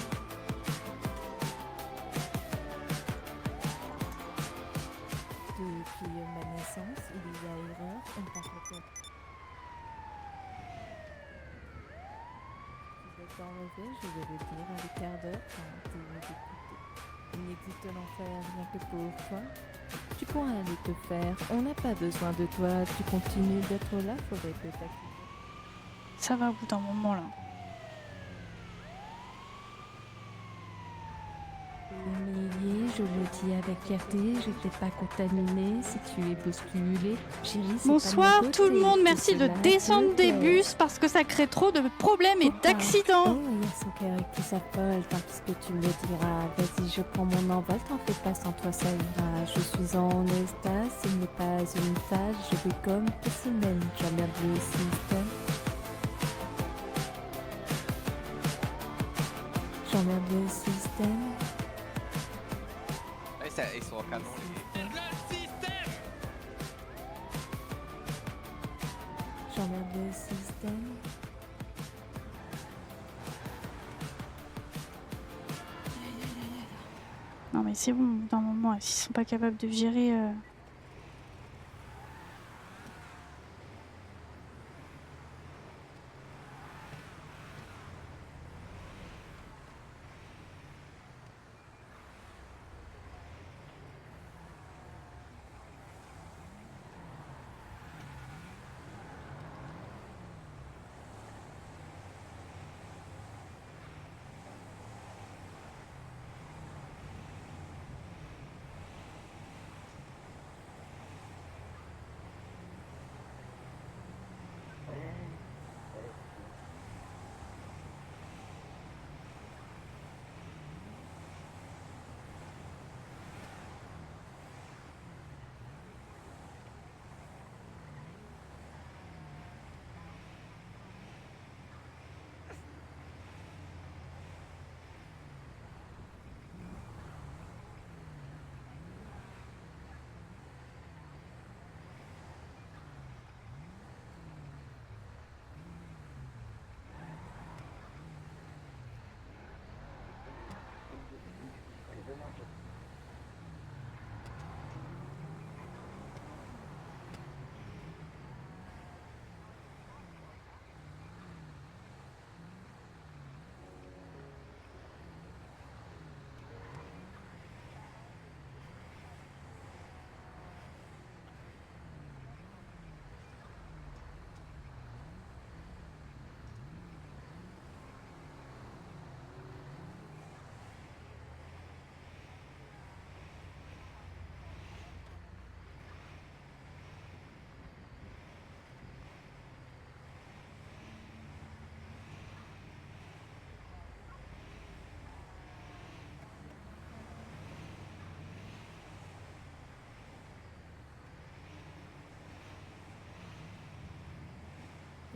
Depuis ma naissance, il y a erreur, on parle pas. Tu veux t'enlever, je vais le dire à quart d'heure quand tu veux t'écouter. Il n'existe l'enfer rien que pour toi. Tu pourras aller te faire, on n'a pas besoin de toi. Tu continues d'être là, faudrait que t'acquittes. Ça va au bout d'un moment là. Émilie, je le dis avec fierté, je t'ai pas contaminé si tu es bousculé. Chérie, c'est Bonsoir pas de mon tout le côté, monde, tout merci de cela descendre te des plaît. bus parce que ça crée trop de problèmes et d'accidents. Oh, il y a son cœur qui s'affole, tant que tu me diras. Vas-y, je prends mon envol, t'en fais pas, sans toi ça ira. Je suis en extase, ce n'est pas une phase, je vais comme spécimen, j'emmerde le système. J'emmerde le système. Ils sont au canon, les... J'emmerde le système. Non mais c'est bon, au bout d'un moment, s'ils sont pas capables de gérer...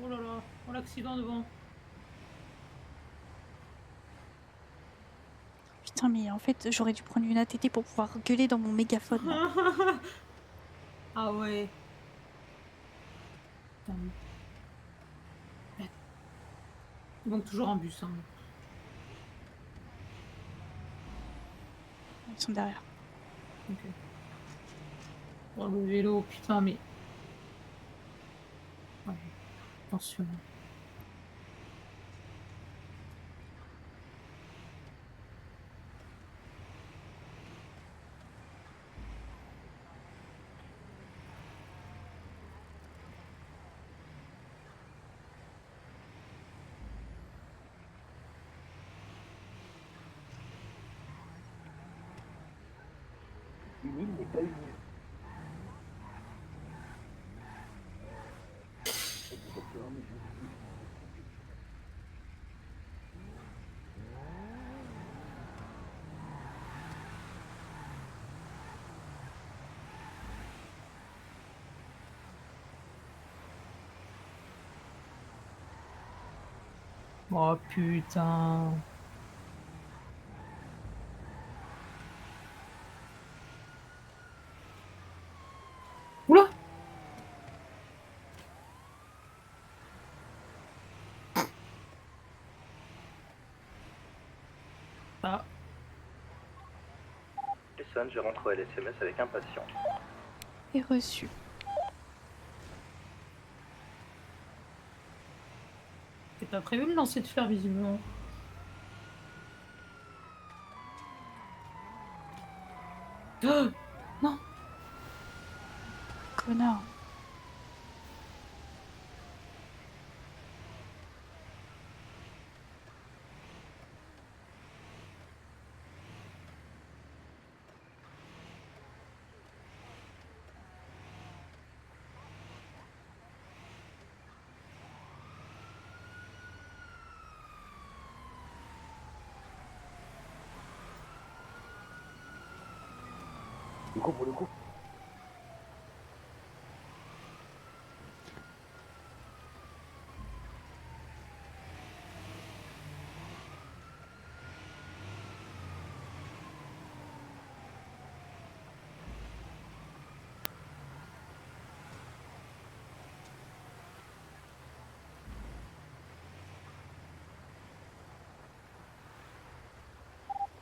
Oh là là, oh l'accident devant. Putain mais en fait j'aurais dû prendre une ATT pour pouvoir gueuler dans mon mégaphone. là. Ah ouais. Putain. Il manque toujours un bus. Hein. Ils sont derrière. Ok. Oh le vélo, putain mais... Ouais. Attention. Oh putain. Oula. Ah. Jason, je rentre au LSMS avec un patient. est reçu. C'est pas prévu de lancer de fer, visiblement. Oh non. Connard. Pour le coup.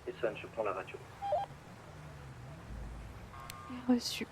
Ethan, je prends la radio. Est reçu.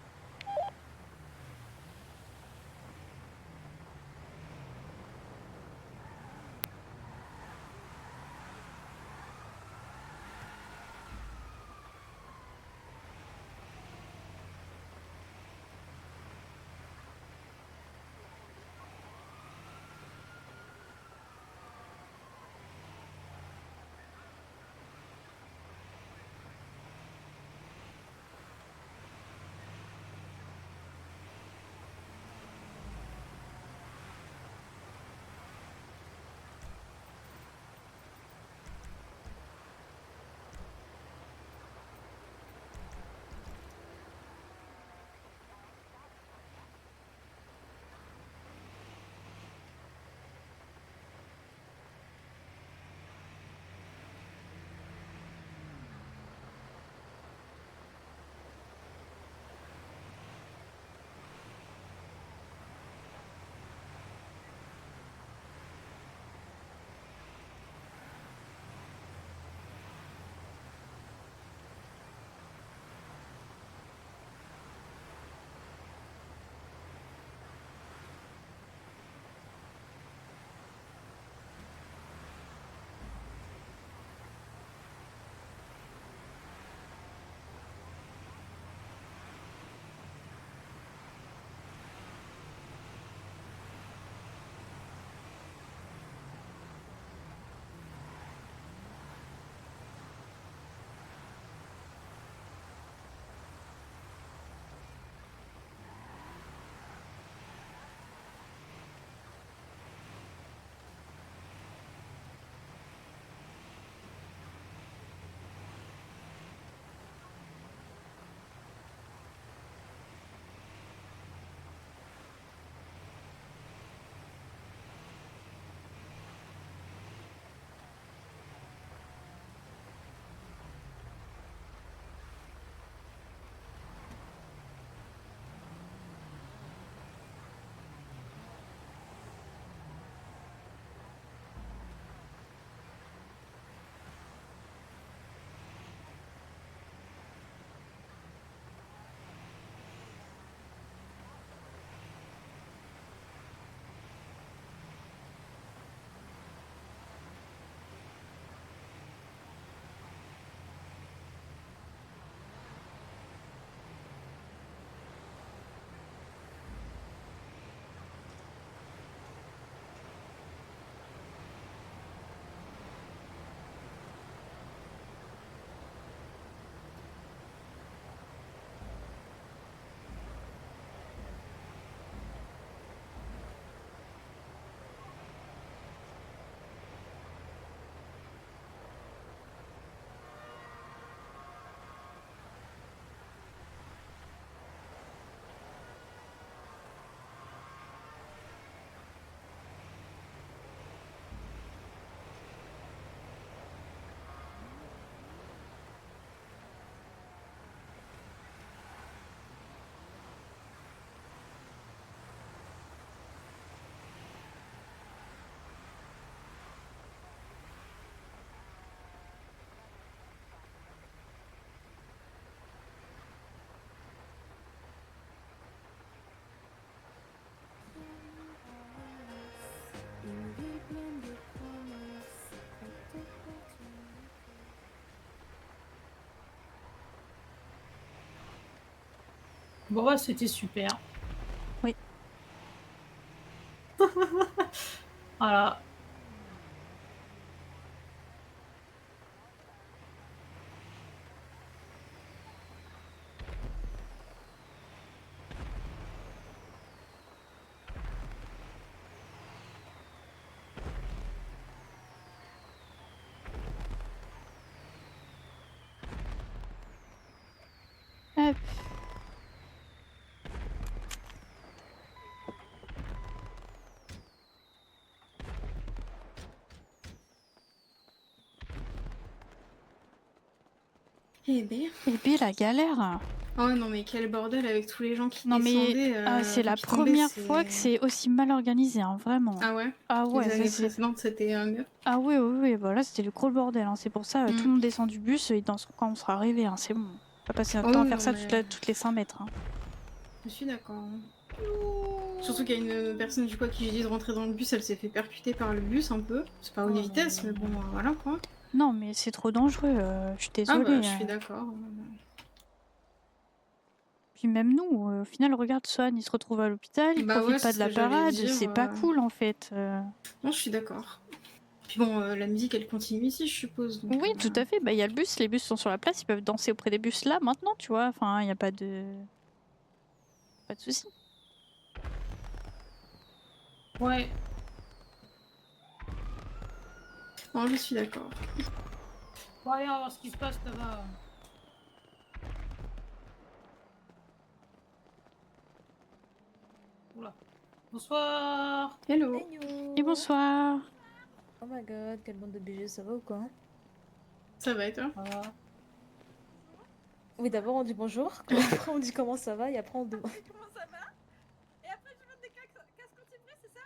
Bon, bah, c'était super. Oui. Voilà. Hop. Eh ben. Et puis la galère. Oh non mais quel bordel avec tous les gens qui Non mais descendaient. c'est la qui tombaient, première fois que c'est aussi mal organisé, hein, vraiment. Ah ouais. Ah ouais, Les ça, années c'est- précédentes c'était mieux. Ah oui, oui, oui, bah là c'était le gros bordel, hein. C'est pour ça, tout Mm. le monde descend du bus et danse quand on sera arrivé, hein. C'est bon. On va passer notre Oh temps à oui, faire non, ça mais- toutes les 5 mètres, hein. Je suis d'accord. Surtout qu'il y a une personne du coup à qui j'ai dit de rentrer dans le bus, elle s'est fait percuter par le bus un peu. C'est pas à haute vitesse, mais bon, voilà quoi. Non, mais c'est trop dangereux, je suis Ah désolée. bah, je suis d'accord. Puis même nous, au final, regarde, Swan, il se retrouve à l'hôpital, il Bah profite ouais, pas c'est de ce la que j'allais parade, dire, c'est pas cool en fait. Non, je suis d'accord. Puis bon, la musique elle continue ici, je suppose. Donc, Oui, tout à fait. Bah, il y a le bus, les bus sont sur la place, ils peuvent danser auprès des bus là maintenant, tu vois. Enfin, il n'y a pas de. Pas de souci. Ouais. Non, je suis d'accord. Bon, allez, on va voir ce qui se passe là-bas. Oula. Bonsoir. Hello. Et bonsoir. Oh my god, quelle bande de BG, ça va ou quoi? Ça va et toi? Oui, d'abord on dit bonjour, après on dit comment ça va et après on demande. Comment ça va? Et après je monte des casques anti-bruit, c'est ça?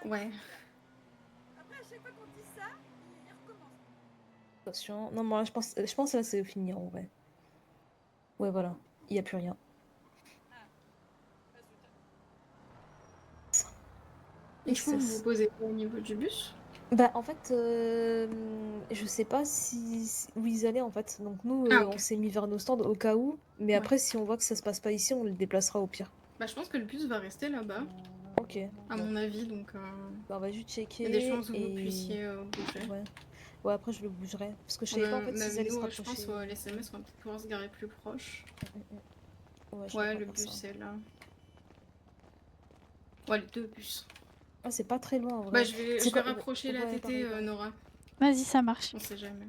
Ouais. Après à chaque fois qu'on dit ça, il recommence. Attention, non, moi je pense que là c'est fini en vrai. Ouais, voilà, il n'y a plus rien. Et du coup, vous vous posez au niveau du bus? Bah en fait, je sais pas où ils allaient en fait. Donc nous, Ah, ok. on s'est mis vers nos stands au cas où. Mais Ouais. après, si on voit que ça se passe pas ici, on les déplacera au pire. Bah, je pense que le bus va rester là-bas. Ok. À mon avis, donc. Bah, on va juste checker. Il y a des chances où et... vous puissiez bouger. Ouais. Ouais, après je le bougerai. Parce que je savais pas en fait s'ils allaient se nous, je rapprocher. pense les SMS vont peut-être pouvoir se garer plus proche. Ouais, je Ouais, vais le faire bus ça. est là. Ouais, les deux bus. Ah, c'est pas très loin en vrai. Bah, je vais C'est quoi- rapprocher la ouais, TT, pareil, pareil. Nora. Vas-y, ça marche. On sait jamais.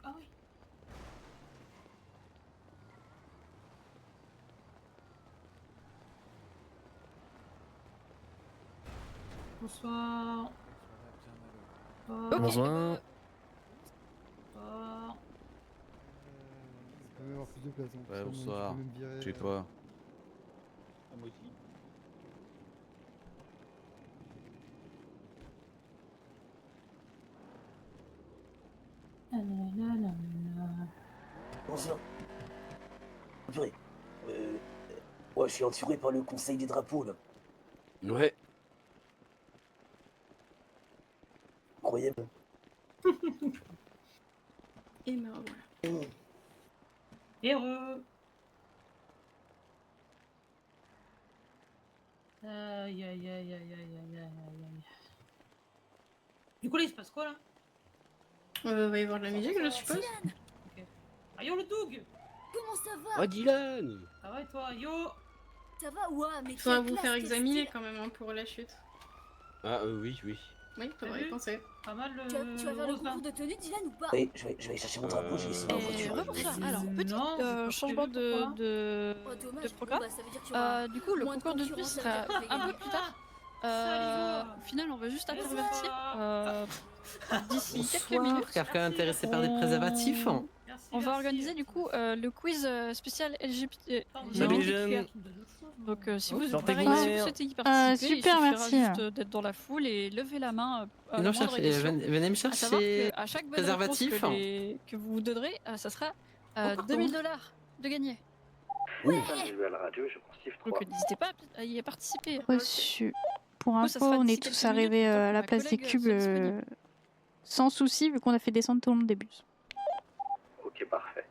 Ah oui. Bonsoir. Bonsoir. Bonsoir. Il peut y avoir plus de place. Hein. Ouais, Sûrement, bonsoir. tu peux même virer, Je sais pas. Moi aussi. Bonsoir. Purée. Ouais, je suis entouré par le conseil des drapeaux, là. Ouais. Incroyable. Et ben voilà. Heureux. Aïe, aïe, aïe, aïe, aïe, aïe, aïe, aïe. Du coup, là, il se passe quoi, là? Va y avoir de la musique, je suppose. Ah, yo, le Doug! Comment ça va? Oh, Dylan! Ça va et toi? Yo! Ça va? Ouais, mais Faudra quelle vous classe, faire quel examiner style. quand même hein, pour la chute. Ah, oui, oui. Oui, T'as faudrait y vu? penser. Pas mal, Tu vas faire le concours de tenue, Dylan, ou pas? Oui, je vais aller chercher mon drapeau, j'ai laissé ma voiture. Alors, petit Non, c'est pas changement prévu, pourquoi Oh, dommage. de programme. Bon, bah, ça veut dire qu'il y aura Du coup, le moins de concours de bus concurrence sera avec les un gars. peu plus tard. Salut, Au final, on va juste Bonsoir. intervertir d'ici quelques Bonsoir, minutes. quelqu'un intéressé par des préservatifs? On va organiser du coup le quiz spécial LGBT. Salut, jeunes. Donc si vous Sortez pareil, vos si mères. vous souhaitez y participer, super, il suffira merci. juste d'être dans la foule et lever la main à Venez la moindre chercher- question. venez me À savoir chercher qu'à chaque bonne réponse préservatif. que vous donnerez, ça sera pardon. 2000 $ de gagné. Oui, j'ai vu à la radio, je pense Affirmatif, 3. Donc n'hésitez pas à y participer. Reçu. Pour Du coup, ça info, sera on d'ici est tous quelques minutes, arrivés le temps à que la ma place des collègue cubes soit disponible. sans souci, vu qu'on a fait descendre tout le monde des bus. Ok, parfait.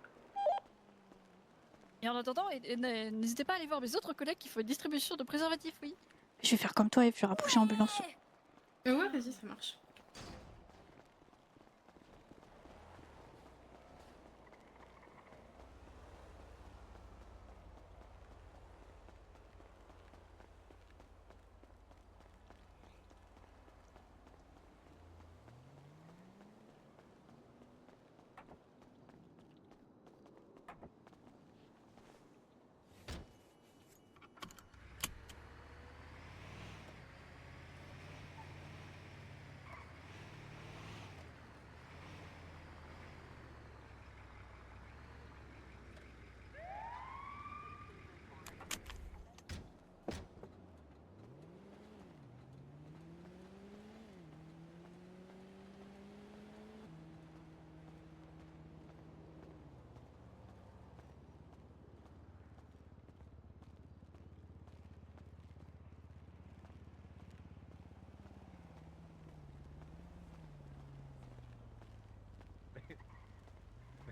Et en attendant, n'hésitez pas à aller voir mes autres collègues qui font une distribution de préservatifs, oui. Je vais faire comme toi et faire approcher l'ambulance. Ouais, vas-y, ça marche.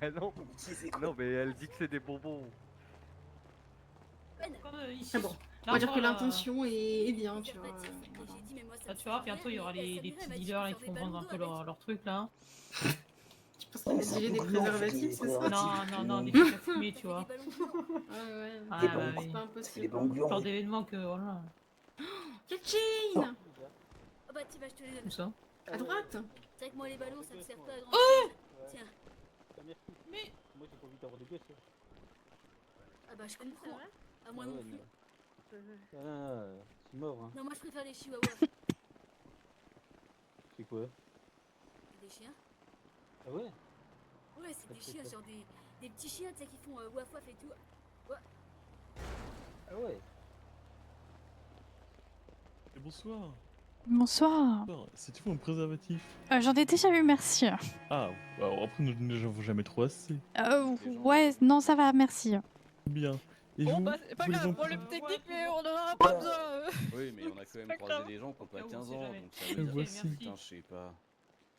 Mais non, non, mais elle dit que c'est des bonbons. Ah bon, on va dire que l'intention est bien, tu vois. Ah, tu vois, bientôt il y aura les petits dealers là, qui vont vendre un peu leur truc là. Tu penses qu'il va dealer des préservatifs, c'est ça? Non, des trucs à fumer, tu vois. Ouais, Ah, c'est bah pas oui. impossible. Genre d'événements que voilà. Catching! Ah bah tiens, bah, je te les donne. Où ça? À droite? C'est vrai que moi les ballons ça me sert pas à grand Oh chose. Tiens. Mais moi j'ai pas envie d'avoir des gosses. Ah bah je comprends. À moi non plus. Ah, c'est mort hein. Non moi je préfère les chihuahuas. C'est quoi? Des chiens? Ah ouais? Ouais c'est des chiens, genre des petits chiens tu sais qui font waf waf et tout. Ouais. Ah ouais? Et bonsoir. Bonsoir. C'est tu veux un préservatif? J'en ai déjà eu, merci. Ah, alors après, nous n'en jamais trop assez. Ouais, non, ça va, merci. Bien. Et Bon, vous, bah, c'est pas vous les grave, en- problème technique, mais on en aura pas besoin. Oui, mais on a quand même croisé des gens qui ont pas 15 ans, donc ça Et veut dire voici. putain, je sais pas.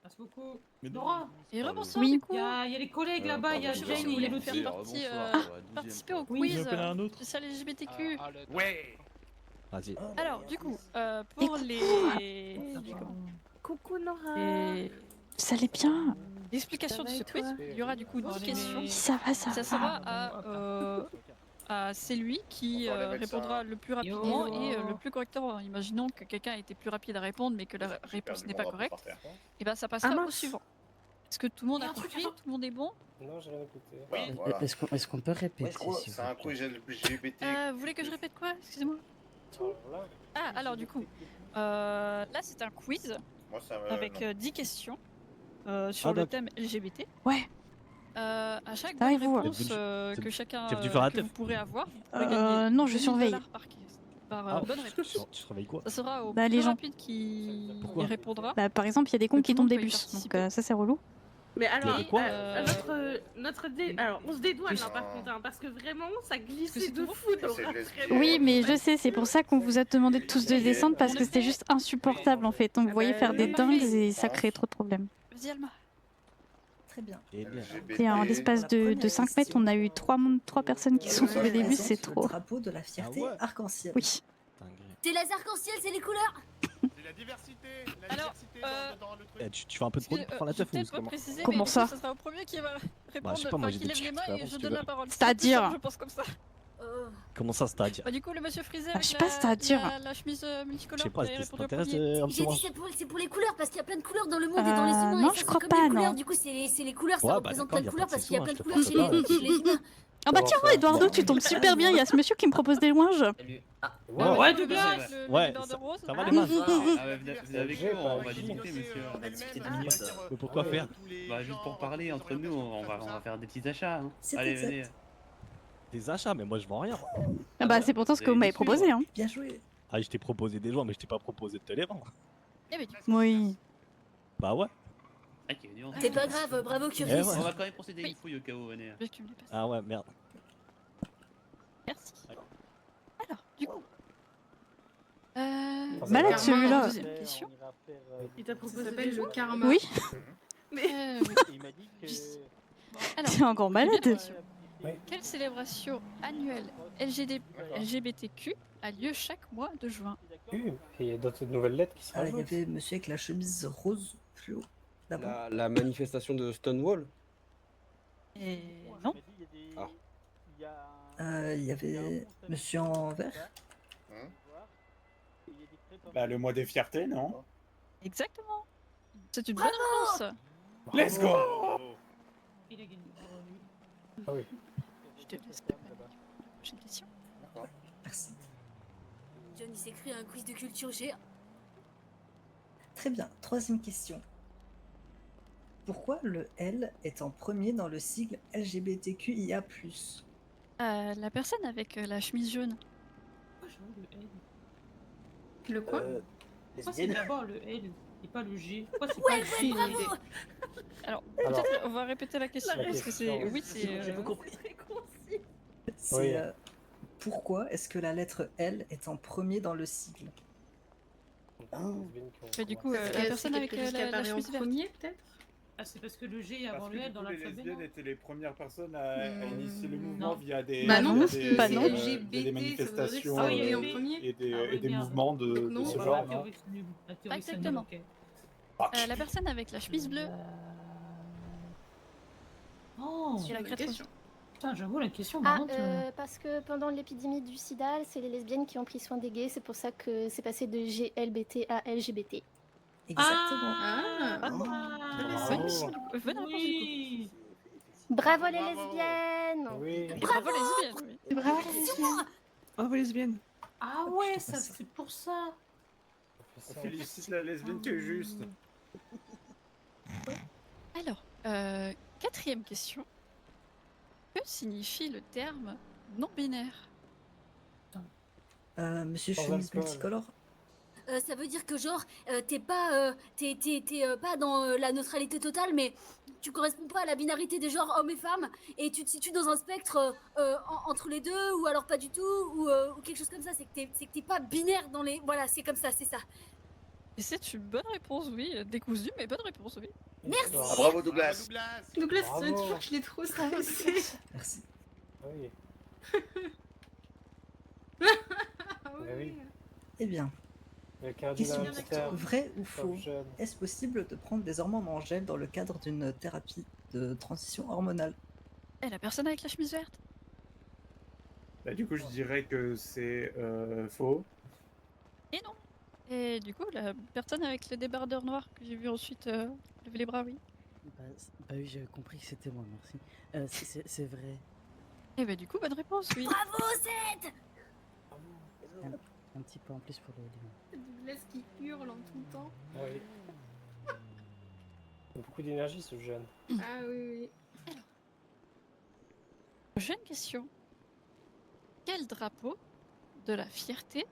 Merci beaucoup. Mais Nora. Et rebonsoir, Oui. du coup. Il y a les collègues là-bas, il y a pardon, Jane je et il y a vais l'autre faire fille. partie, Participer au Oui. quiz Vous en appelez un autre spécial LGBTQ. Ouais. Vas-y. Alors, du coup, pour les... Coucou Nora. Ça allait bien. L'explication de ce quiz, il y aura du coup 10 questions. Ça va, ça va. Ça sera à c'est lui qui répondra le plus rapidement et le plus correctement. Imaginons que quelqu'un a été plus rapide à répondre mais que la réponse n'est pas correcte. Et ben ça passera au suivant. Est-ce que tout le monde a compris? Tout le monde est bon? Non, j'ai rien écouté. Oui, voilà. Est-ce qu'on peut répéter s'il c'est vous un plaît quiz LGBT. Vous voulez que je répète quoi? Excusez-moi. Ah, alors du coup, là c'est un quiz Moi, ça me. avec non. 10 questions sur le donc- thème LGBT. Ouais. À chaque Ça va, bonne et vous réponse C'est- que chacun tu es venu faire la que vous teuf pourrez avoir, vous pourrez gagner non, je 2000 surveille. dollars par bonne réponse. Tu surveilles quoi? Ça sera au Bah, plus les gens. rapide qui Pourquoi répondra. Bah, par exemple, il y a des cons Que qui tout le tombent monde des peut y bus, donc participer. ça c'est relou. Mais alors, de quoi alors on se dédouane hein, par contre, hein, parce que vraiment ça glissait de fou. Nora, vraiment. Oui, mais je sais, c'est pour ça qu'on vous a demandé tous de descendre parce que c'était juste insupportable en fait. Donc vous voyez faire des dingues et ça crée trop de problèmes. Vas-y Alma. Très bien. Et en l'espace de 5 mètres, on a eu 3 personnes qui sont tombées des bus, c'est trop. Le drapeau de la fierté arc-en-ciel. Oui. C'est les arcs-en-ciel, c'est les couleurs. C'est la diversité. Alors, Tu fais un peu de produit pour faire la teuf ou peut-être c'est comment? préciser, Comment mais ça? ce sera au premier qui va Bah, répondre, je sais pas, moi, enfin, j'ai qui des lève les petits mains frères, et si je tu donne veux. la parole. C'est-à-dire Je pense comme ça. Comment ça, c'est-à-dire? Bah, du coup, le monsieur Frisé Bah, avec je sais pas, c'est-à-dire. la chemise multicolore, Je sais pas, vous avez ça répondu au t'intéresse premier. un J'ai petit dit orange? c'est pour les couleurs parce qu'il y a plein de couleurs dans le monde et dans les humains. non, et ça, je crois c'est comme pas, les couleurs, non. du coup c'est les couleurs, ça Ouais, bah, représente d'accord, plein de y a couleurs pas de parce qu'il y a plein section, de je te couleurs force chez les humains. Ah bah tiens, Eduardo, tu tombes super bien, il y a ce monsieur qui me propose des louanges. Ouais, Douglas. Ouais, ça va les mains? Vous avez quoi? On va discuter, monsieur. On va discuter 2 minutes. Mais pourquoi faire? Bah, juste pour parler entre nous, on va faire des petits achats. Hein. C'est Allez, exact. venez. Des achats, mais moi je vends rien. Ah bah c'est pourtant ce que vous m'avez proposé, hein. Bien joué. Ah, je t'ai proposé des jouets, mais je t'ai pas proposé de te les vendre. Oui. Bah ouais. C'est pas grave, bravo Eh Curis. ouais. On va quand même procéder à une fouille au cas où, venez. Ah ouais, merde. Merci. Alors, du coup. Malade, celui-là. Deuxième question. Il t'a Ça proposé s'appelle des le jours karma. Oui. Mais Oui. Il m'a dit que. Alors, T'es encore malade. deuxième question. Quelle célébration annuelle LGBTQ a lieu chaque mois de juin? Et il y a d'autres nouvelles lettres qui sont Ah, il y avait monsieur avec la chemise rose fluo. D'abord. La manifestation de Stonewall. Et non. Il y avait monsieur en vert. Bah, le mois des fiertés, non? Exactement. C'est une bonne réponse. Let's go! Il a gagné. Ah oui. Je te laisse prochaine question. Merci. John, il s'est créé un quiz de culture G. Très bien. Troisième question. Pourquoi le L est en premier dans le sigle LGBTQIA+. La personne avec la chemise jaune. Le quoi? Pourquoi c'est d'abord le L et pas le G? Pourquoi c'est pas le G? Alors, peut-être on va répéter la question La parce que c'est. Oui, c'est. J'ai pas compris. C'est Oui. pourquoi est-ce que la lettre L est en premier dans le sigle? Bah, du coup, la Est-ce personne qu'il y a avec quelque chose qui la apparaît en chemise verte. premier, peut-être? Ah, c'est parce que le G est avant Parce le que L du dans coup, les l'alphabet. lesbiennes étaient les premières personnes à initier le mouvement Non. via des, Bah non, via parce des, que c'est via LGBT, des ça veut dire que manifestations c'est arrivé en et premier. et des, Ah oui, et des merde. mouvements de Non, ce bah, genre. La non? théorie, c'est nul. La théorie, c'est nul, Exactement. ok. La personne avec la chemise bleue. Oh, C'est la question. Putain, j'avoue, la question, Ah, par contre. parce que pendant l'épidémie du sida, c'est les lesbiennes qui ont pris soin des gays, c'est pour ça que c'est passé de GLBT à LGBT. Exactement. Ah, Bonne réponse, Oui. Bravo les lesbiennes! Oui. Bravo les lesbiennes, oui. Bravo les lesbiennes! Bravo lesbiennes. Ah ouais, ça c'est pour ça. On félicite la lesbienne qui est juste. Alors, quatrième question. Que signifie le terme non-binaire? Monsieur Sans chemise alcool. multicolore. Ça veut dire que genre, t'es pas dans la neutralité totale, mais tu corresponds pas à la binarité des genres hommes et femmes, et tu te situes dans un spectre entre les deux, ou alors pas du tout, ou quelque chose comme ça. C'est que t'es pas binaire dans les... Voilà, c'est comme ça, c'est ça. Et c'est une bonne réponse, oui. Décousue, mais bonne réponse, oui. Merci. Ah, bravo Douglas. Douglas, Bravo. ça veut toujours qu'il est trop stressé. Merci. Oui. Ah Bah oui. Eh bien, Le question cardinal Hamster. vrai ou Top faux? jeune. Est-ce possible de prendre des hormones en gel dans le cadre d'une thérapie de transition hormonale? Et la personne avec la chemise verte? Bah, du coup, je dirais que c'est faux. Et non. Et du coup, la personne avec le débardeur noir que j'ai vu ensuite lever les bras, oui. Bah oui, j'avais compris que c'était moi, merci. C'est vrai. Et bah du coup, bonne réponse, oui. Bravo, Seth! Un petit peu en plus pour le limon. Douglas qui hurle en tout temps. Oui. Il a beaucoup d'énergie ce jeune. Ah oui, oui. Prochaine question. Quel drapeau de la fierté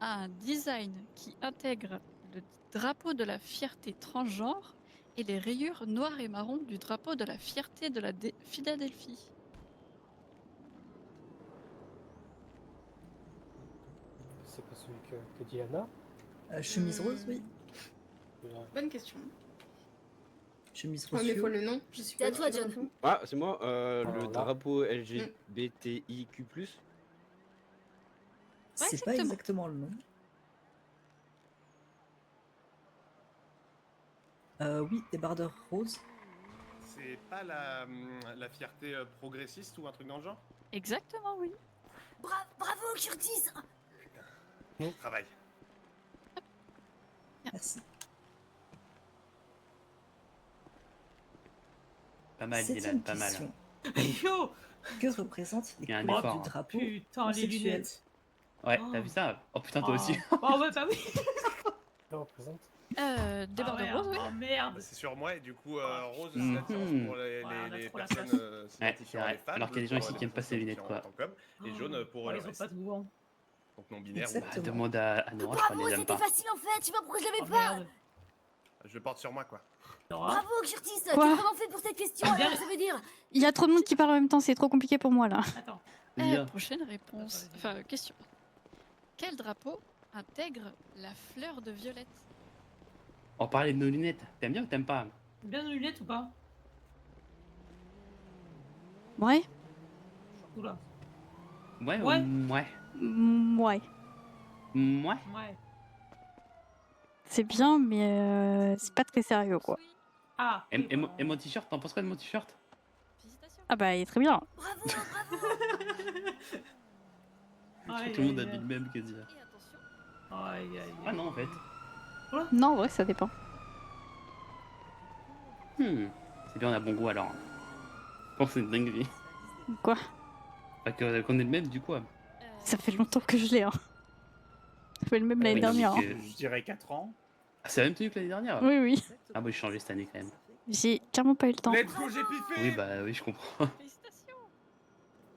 a un design qui intègre le drapeau de la fierté transgenre et les rayures noires et marron du drapeau de la fierté de la Philadelphie? C'est pas celui que dit Anna. Chemise rose, oui. Bonne question. Chemise Ouais, rose. mais fluo. faut le nom. Je suis C'est à pas toi, sûre. John. Ah, c'est moi, Alors le là. drapeau LGBTIQ+. C'est pas exactement le nom. Oui, débardeur rose. C'est pas la fierté progressiste ou un truc dans le genre? Exactement, oui. Bravo, Curtis! Bon travail. Merci. Pas mal, Septième Dylan, pas mal. question. Yo. Que représentent les Il y a un couleurs effort, du hein. drapeau Putain, les conceptuel? lunettes. Ouais, t'as vu ça? Oh putain, toi aussi. Oh ouais, bah oui. Ça représente. Débardeur ouais, rose, oui. oh merde. Bah, c'est sur moi et du coup rose c'est Mhm. la différence pour les on a les trop la personnes classe. se Ouais, identifiant c'est vrai. les femmes, Alors qu'il y a des gens bleu ici pour qui aiment pas ces lunettes, s'identifiant quoi. en tant qu'homme, et jaune pour Oh, le ils ont reste. pas de goût. Hein. Donc non binaire. Exactement. Demande à Nora, je crois Bravo, qu'elle les aime c'était pas. facile en fait, je sais pas pourquoi je l'avais Oh pas! merde. Je le porte sur moi quoi. Nora. Bravo, Curtis! T'es Quoi? vraiment fait pour cette question, alors ça veut dire... Il y a trop de monde qui parle en même temps, c'est trop compliqué pour moi là. Attends. Lia. Prochaine réponse. Enfin, question. Quel drapeau intègre la fleur de violette? On parlait de nos lunettes. T'aimes bien ou t'aimes pas? Bien nos lunettes ou pas? Ouais. Oula. Ouais. Ouais. Ouais. Ouais. Ouais. Ouais. C'est bien, mais c'est pas très sérieux, quoi. Ah. Et mon t-shirt, t'en penses quoi de mon t-shirt? Ah bah, il est très bien. Je crois que tout le monde a dit le même quasi. Ah non, en fait. Non, en vrai, ça dépend. C'est bien, on a bon goût alors. Je pense que c'est une dinguerie. Quoi? Pas qu'on est le même du coup. Ça fait longtemps que je l'ai, hein. Ça fait le même l'année dernière. Hein. Je dirais 4 ans. Ah, c'est la même tenue que l'année dernière? Oui, oui. Ah, bah, j'ai changé cette année quand même. J'ai clairement pas eu le temps. Let's go, j'ai piffé. Oui, bah oui, je comprends.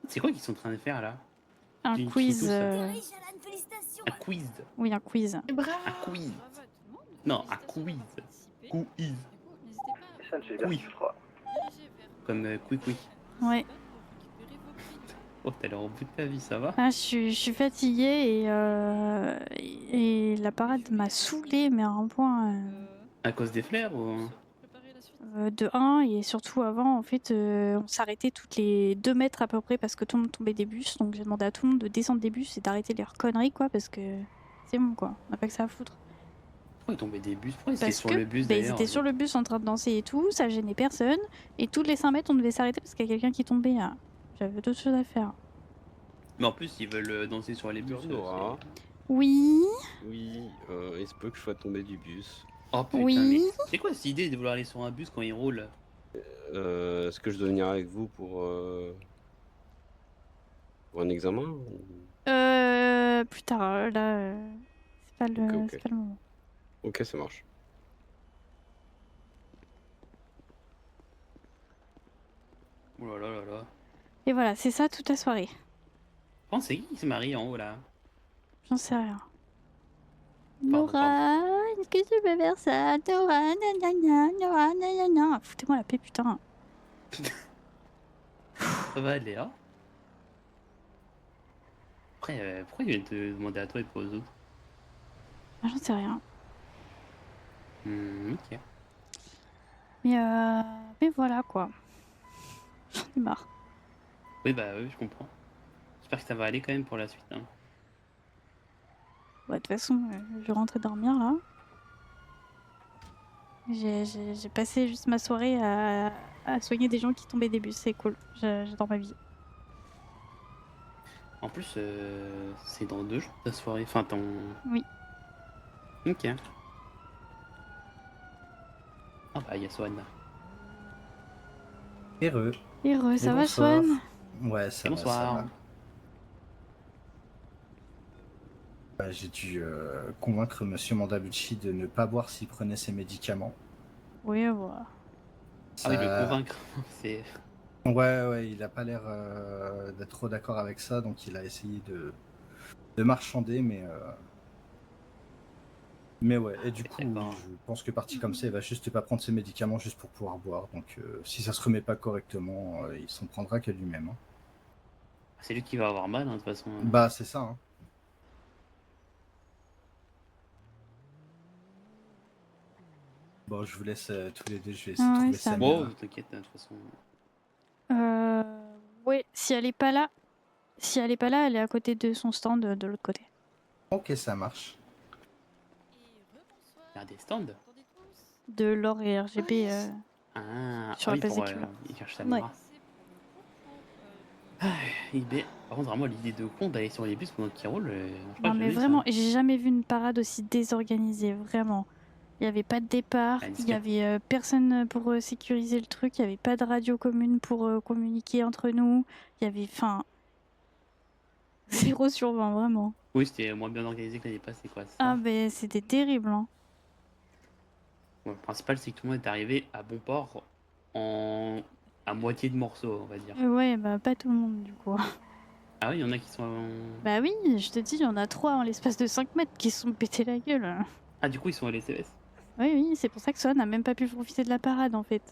C'est quoi qu'ils sont en train de faire là? Un Qui quiz. tousse, Un quiz. Oui, un quiz. Un quiz. Non, un quiz. Quiz. Oui. Comme quick. Ouais. Oh, t'as l'air au bout de ta vie, ça va? Ah, je suis fatiguée et la parade m'a saoulée, mais à un point. À cause des flares ou? De 1 et surtout avant, en fait, on s'arrêtait toutes les 2 mètres à peu près parce que tout le monde tombait des bus. Donc j'ai demandé à tout le monde de descendre des bus et d'arrêter leurs conneries, quoi, parce que c'est bon, quoi. On n'a pas que ça à foutre. Pourquoi ils tombaient des bus? Pourquoi ils étaient Parce sur que le bus bah, ils d'ailleurs? étaient sur le bus en train de danser et tout, ça gênait personne. Et toutes les 5 mètres, on devait s'arrêter parce qu'il y a quelqu'un qui tombait. Là. J'avais d'autres choses à faire. Mais en plus, ils veulent danser sur les bus. Nora. Oui. Oui, il se peut que je sois tombé du bus. Oh putain, Oui. mais c'est quoi cette idée de vouloir aller sur un bus quand il roule? Est-ce que je dois venir avec vous pour un examen Plus tard, là, c'est pas le, Ok. c'est pas le moment. Ok, ça marche. Oh là là là là. Et voilà, c'est ça toute la soirée. Je pense c'est qui se marie en haut là? J'en sais rien. Pardon, Nora, est-ce que tu peux faire ça? Nora, nanana, Nora, nanana. Foutez-moi la paix, putain. Ça va aller, hein? Après, pourquoi il vient te demander à toi et pas aux autres? Ah, j'en sais rien. Ok. Mais voilà quoi. J'en ai marre. Oui, bah oui, je comprends. J'espère que ça va aller quand même pour la suite. Hein. Ouais, de toute façon, je vais rentrer dormir là. J'ai passé juste ma soirée à soigner des gens qui tombaient des bus, c'est cool. J'adore ma vie. En plus, c'est dans 2 jours ta soirée. Enfin, ton. Oui. Ok. Ah bah, il y a Swan là. Heureux. Heureux, ça va, bonsoir. Swan? Ouais, ça va, Bonsoir. ça va. Bah, j'ai dû convaincre Monsieur Mandabucci de ne pas boire s'il prenait ses médicaments. Oui, voilà. Ah oui, le convaincre. C'est. Ouais, il a pas l'air d'être trop d'accord avec ça, donc il a essayé de marchander, mais ouais, et du coup, je pense que parti comme ça, il va juste pas prendre ses médicaments juste pour pouvoir boire, donc si ça se remet pas correctement, il s'en prendra qu'à lui-même. Hein. C'est lui qui va avoir mal, hein, de toute façon. Bah, c'est ça, hein. Bon, je vous laisse tous les deux, je vais essayer de trouver ça. Bon, t'inquiète, de toute façon. Ouais, si elle est pas là, elle est à côté de son stand de l'autre côté. Ok, ça marche. Il y a des stands. De l'or et RGB sur la place des pour, cubes. il cherche sa Ouais. mémoire. Par contre, vraiment, l'idée de con d'aller sur les bus pendant qu'ils roulent. Non mais vraiment, j'ai jamais vu une parade aussi désorganisée, vraiment. Il n'y avait pas de départ, il y avait personne pour sécuriser le truc, il n'y avait pas de radio commune pour communiquer entre nous, il y avait, enfin, 0 sur 20, vraiment. Oui, c'était moins bien organisé que l'année passée, quoi. Ah ben c'était terrible, hein. Bon, le principal, c'est que tout le monde est arrivé à bon port à moitié de morceaux, on va dire. Ouais, bah pas tout le monde du coup. Ah oui, il y en a qui sont. Bah oui, je te dis, il y en a 3 en l'espace de 5 mètres qui se sont pété la gueule. Ah, du coup, ils sont à l'SES. Oui, c'est pour ça que Swan n'a même pas pu profiter de la parade en fait.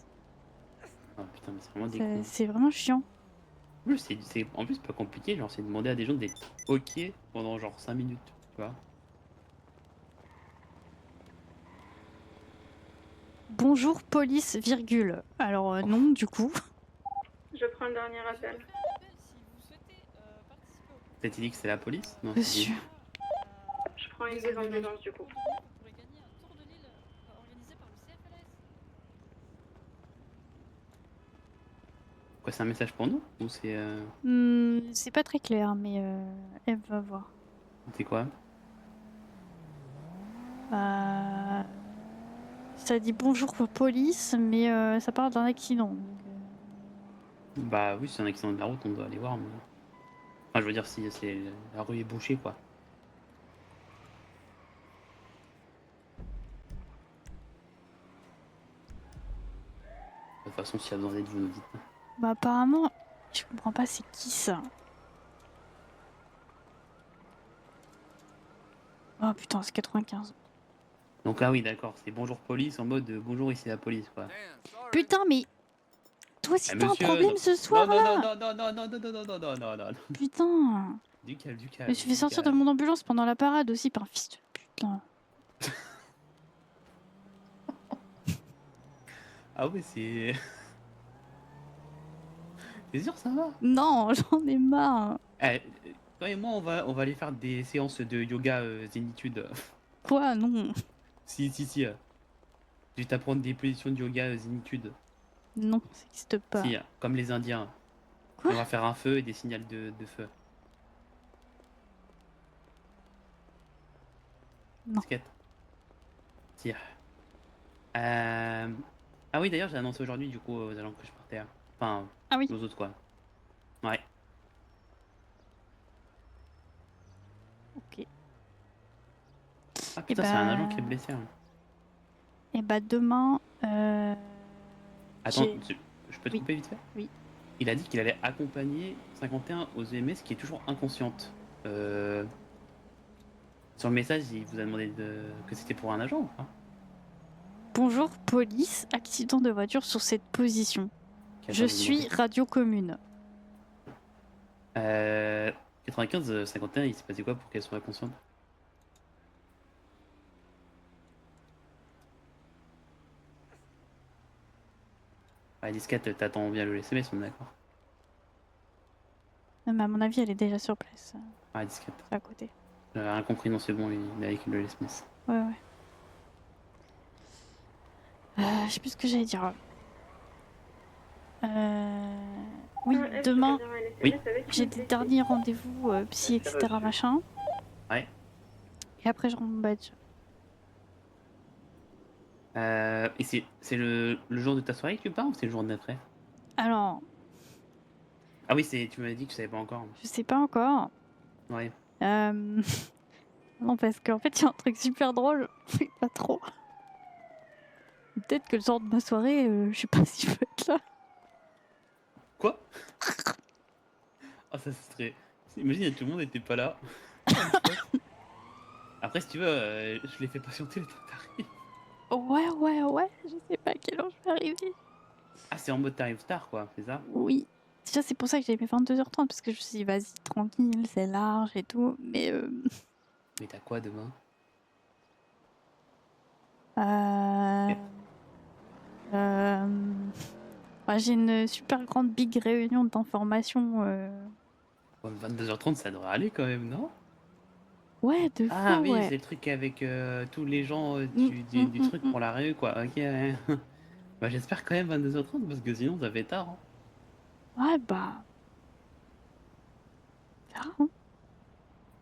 Ah putain, mais c'est vraiment des cons. C'est vraiment chiant. En plus, c'est en plus pas compliqué, genre c'est demander à des gens d'être ok pendant genre 5 minutes, tu vois. Bonjour police, virgule. Alors non, du coup. Je prends le dernier appel. T'as dit que c'est la police? Non, Monsieur. Je prends une des ambulances du coup. Quoi, c'est un message pour nous? Ou c'est C'est pas très clair, mais elle va voir. c'est quoi? Ça dit bonjour police, mais ça parle d'un accident. Bah oui, c'est un accident de la route, on doit aller voir, mais... Enfin, je veux dire, si la rue est bouchée, quoi. De toute façon, s'il y a besoin d'aide, vous nous dites. Bah apparemment, je comprends pas c'est qui ça. Oh putain, c'est 95. Donc ah oui, d'accord, c'est bonjour police en mode bonjour, ici la police, quoi. Putain, mais toi si Ah, t'as un monsieur, problème non. ce soir non, là. Non. Putain. Du calme. Je me suis fait sortir de mon ambulance pendant la parade aussi par un fils de putain. Ah ouais, c'est... T'es sûr, ça va? Non, j'en ai marre. Eh, toi et moi, on va aller faire des séances de yoga zénitude. Quoi, non. Si. Je vais t'apprendre des positions de yoga zénitude. Non, ça n'existe pas. Si, comme les Indiens. Quoi? On va faire un feu et des signaux de feu. Non. Skate. Si. Ah oui, d'ailleurs, j'ai annoncé aujourd'hui, du coup, aux agents que je partais. Enfin, ah oui. aux autres, quoi. Ouais. Ok. Ah putain, c'est un agent qui est blessé. Hein. Et bah demain... Attends, je peux te couper vite fait? Oui. Il a dit qu'il allait accompagner 51 aux EMS qui est toujours inconsciente. Sur le message, il vous a demandé que c'était pour un agent ou pas? Bonjour police, accident de voiture sur cette position. Je suis radio commune. 95, 51, il s'est passé quoi pour qu'elle soit inconsciente? Ouais, disquette, t'attends bien le SMS, on est d'accord? Mais à mon avis, elle est déjà sur place. Ouais, disquette. C'est à côté. J'avais rien compris, non, c'est bon, il est avec le SMS. Ouais. Je sais plus ce que j'allais dire. Oui, demain, j'ai des derniers rendez-vous psy, etc. machin. Ouais. Et après, je rends mon badge. Et c'est le jour de ta soirée que tu pars ou c'est le jour d'après? Alors... Ah oui, tu m'avais dit que tu savais pas encore. Je sais pas encore. Ouais. Non, parce qu'en fait, il y a un truc super drôle. Mais pas trop. Peut-être que le soir de ma soirée, je sais pas si je peux être là. Quoi? Ah, ça serait... Imagine, tout le monde était pas là. Après, si tu veux, je l'ai fait patienter le temps que t'arrives. Ouais. Je sais pas à quelle heure je vais arriver. Ah, c'est en mode t'arrives tard, quoi, c'est ça? Oui. Déjà, c'est pour ça que j'ai mis 22h30, parce que je me suis dit, vas-y, tranquille, c'est large et tout. Mais Mais t'as quoi demain? J'ai une super grande big réunion d'information. Ouais, 22h30, ça devrait aller quand même, non? Ouais, de fou, Ah oui, ouais. c'est le truc avec tous les gens du truc pour la réu, quoi. Ok, ouais. Bah, j'espère quand même 22h30 parce que sinon ça fait tard. Hein. Ouais, bah. Ça, hein.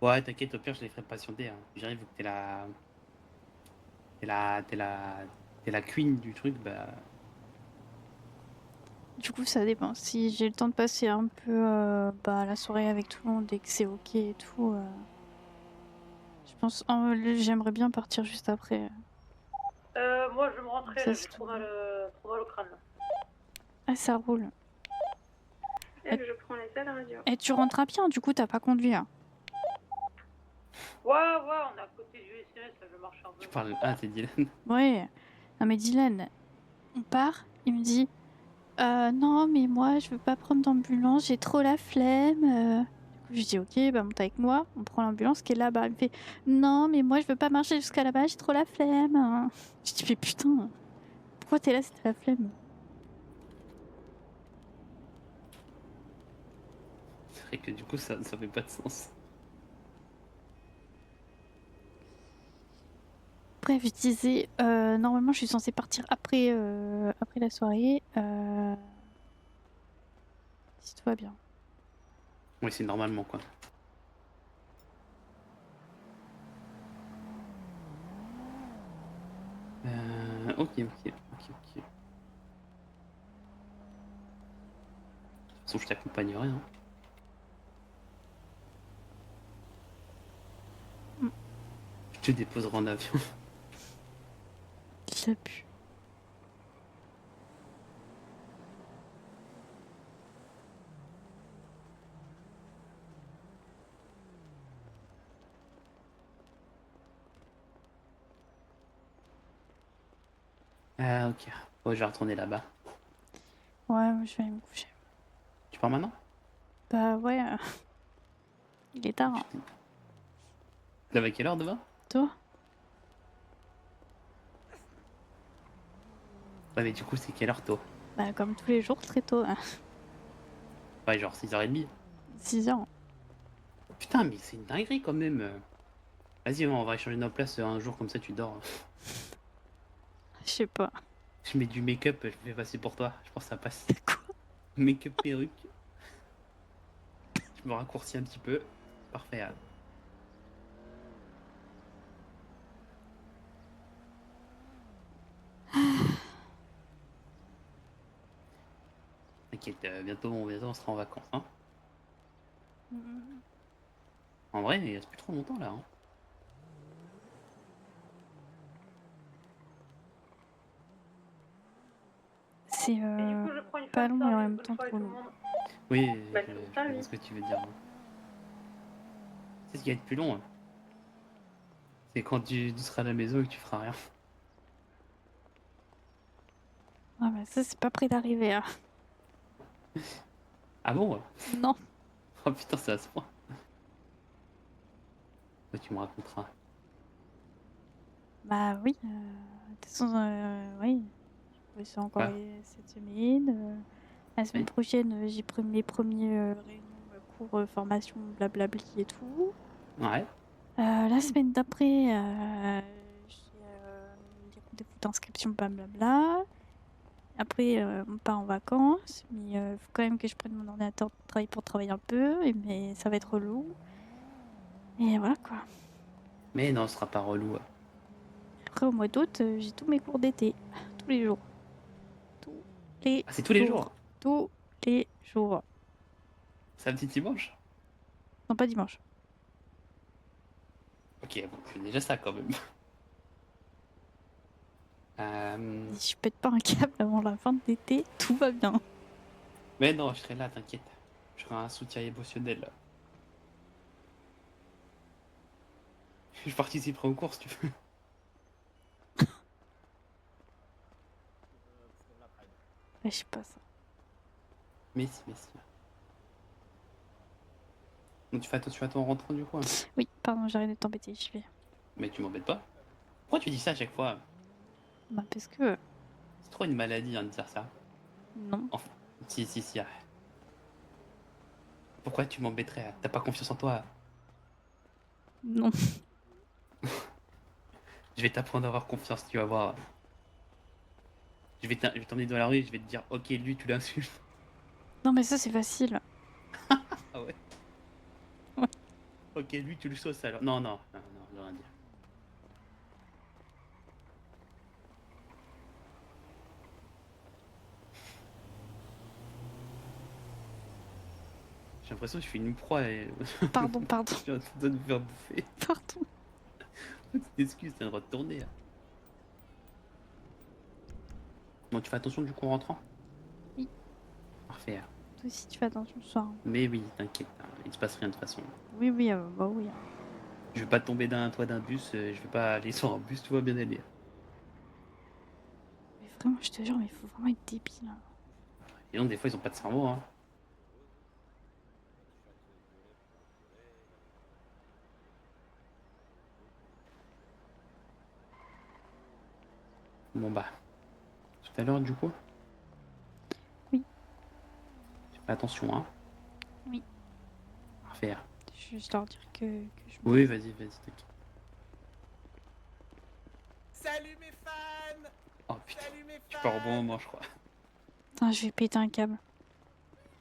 Ouais, t'inquiète, au pire, je les ferai patienter. Hein. J'arrive vu que t'es la queen du truc, bah. Du coup, ça dépend. Si j'ai le temps de passer un peu la soirée avec tout le monde et que c'est ok et tout, je pense. J'aimerais bien partir juste après. Moi, je me rentrais, Ça, là, c'est j'ai trop mal au crâne. Là. Ah, ça roule. Je prends les ailes radio. Et tu rentres à pied, hein, du coup, t'as pas conduit. Hein. Ouais, on est à côté du SMS, là, je marche un peu. Tu parles. Ah, c'est Dylan. Ouais. Non, mais Dylan, on part, il me dit Non, mais moi, je veux pas prendre d'ambulance, j'ai trop la flemme. Du coup, je dis, ok, bah monte avec moi, on prend l'ambulance qui est là-bas. Il me fait, non, mais moi, je veux pas marcher jusqu'à là-bas, j'ai trop la flemme. Je dis, mais putain, pourquoi t'es là si t'as la flemme? C'est vrai que du coup, ça fait pas de sens. Bref, je disais, normalement, je suis censée partir après, après la soirée. Si tout va bien. Oui, c'est normalement quoi. Ok. De toute façon, je t'accompagnerai. Hein. Je te déposerai en avion. Ça pue. Ah, ok. Bon, je vais retourner là-bas. Ouais, moi, je vais aller me coucher. Tu pars maintenant? Bah ouais. Il est tard. Hein. Là, à quelle heure demain? Toi? Ouais, mais du coup, c'est quelle heure tôt? Bah comme tous les jours, très tôt. Hein. Ouais, genre 6h30. 6h. Putain, mais c'est une dinguerie quand même. Vas-y, on va échanger nos places un jour comme ça, tu dors. Je sais pas. Je mets du make-up, je me fais passer pour toi. Je pense que ça passe. Quoi? Make-up perruque. Je me raccourcis un petit peu. Parfait. T'inquiète, bientôt on sera en vacances. Hein. En vrai, il reste plus trop longtemps là. Hein. C'est pas long mais en même temps trop long. Oui, je vois ce que tu veux dire. Hein. C'est ce qui va être plus long. Hein. C'est quand tu seras à la maison et que tu feras rien. Ah bah ça c'est pas près d'arriver. Hein. Ah bon? Non. Oh putain, c'est à ce point. Ouais, tu me raconteras. Bah oui. De toute façon, oui. Je vais encore cette semaine. La semaine prochaine, j'ai pris mes premiers réunions, cours, formation, blablabli et tout. Ouais. La semaine d'après, j'ai des rendez-vous d'inscription, blablabla. Après, on part en vacances, mais il faut quand même que je prenne mon ordinateur de travail pour travailler un peu, mais ça va être relou. Et voilà quoi. Mais non, ce sera pas relou. Après, au mois d'août, j'ai tous mes cours d'été, tous les jours. Ah, c'est tous les jours? Tous les jours. Samedi, dimanche? Non, pas dimanche. Ok, bon, c'est déjà ça quand même. Si je pète pas un câble avant la fin de l'été, tout va bien. Mais non, je serai là, t'inquiète. Je serai un soutien émotionnel. Je participerai aux courses, tu veux. Je sais pas ça. Mais si. Donc tu fais attention en rentrant du coup. Hein. Oui, pardon, j'arrête de t'embêter, j'y vais. Mais tu m'embêtes pas. Pourquoi tu dis ça à chaque fois? Bah parce que... C'est trop une maladie hein, de dire ça. Non. Enfin, si. Pourquoi tu m'embêterais? T'as pas confiance en toi? Non. Je vais t'apprendre à avoir confiance, tu vas voir. Je vais t'emmener dans la rue et je vais te dire, ok, lui, tu l'insultes. Non, mais ça, c'est facile. Ah ouais? Ouais. Ok, lui, tu le sauces alors. Non, j'ai rien dire. J'ai l'impression que je suis une proie et... Pardon. Je suis en train de me faire bouffer. Pardon. Excuse, t'as le droit de tourner. Bon, tu fais attention du coup en rentrant? Oui. Parfait. Toi aussi, tu fais attention ce soir. Mais oui, t'inquiète, il se passe rien de toute façon. Oui, bah oui. Je vais pas tomber d'un toit d'un bus, je vais pas aller sur un bus, tout va bien aller. Mais vraiment, je te jure, mais il faut vraiment être débile. Et donc, des fois, ils ont pas de cerveau. Hein. Bon bah, tout à l'heure du coup. Oui. Fais attention, hein. Oui. À refaire. Je vais juste leur dire que je... Oui, vas-y, t'inquiète. Salut mes fans! Oh putain, tu pars au bon moment, je crois. Attends, je vais péter un câble.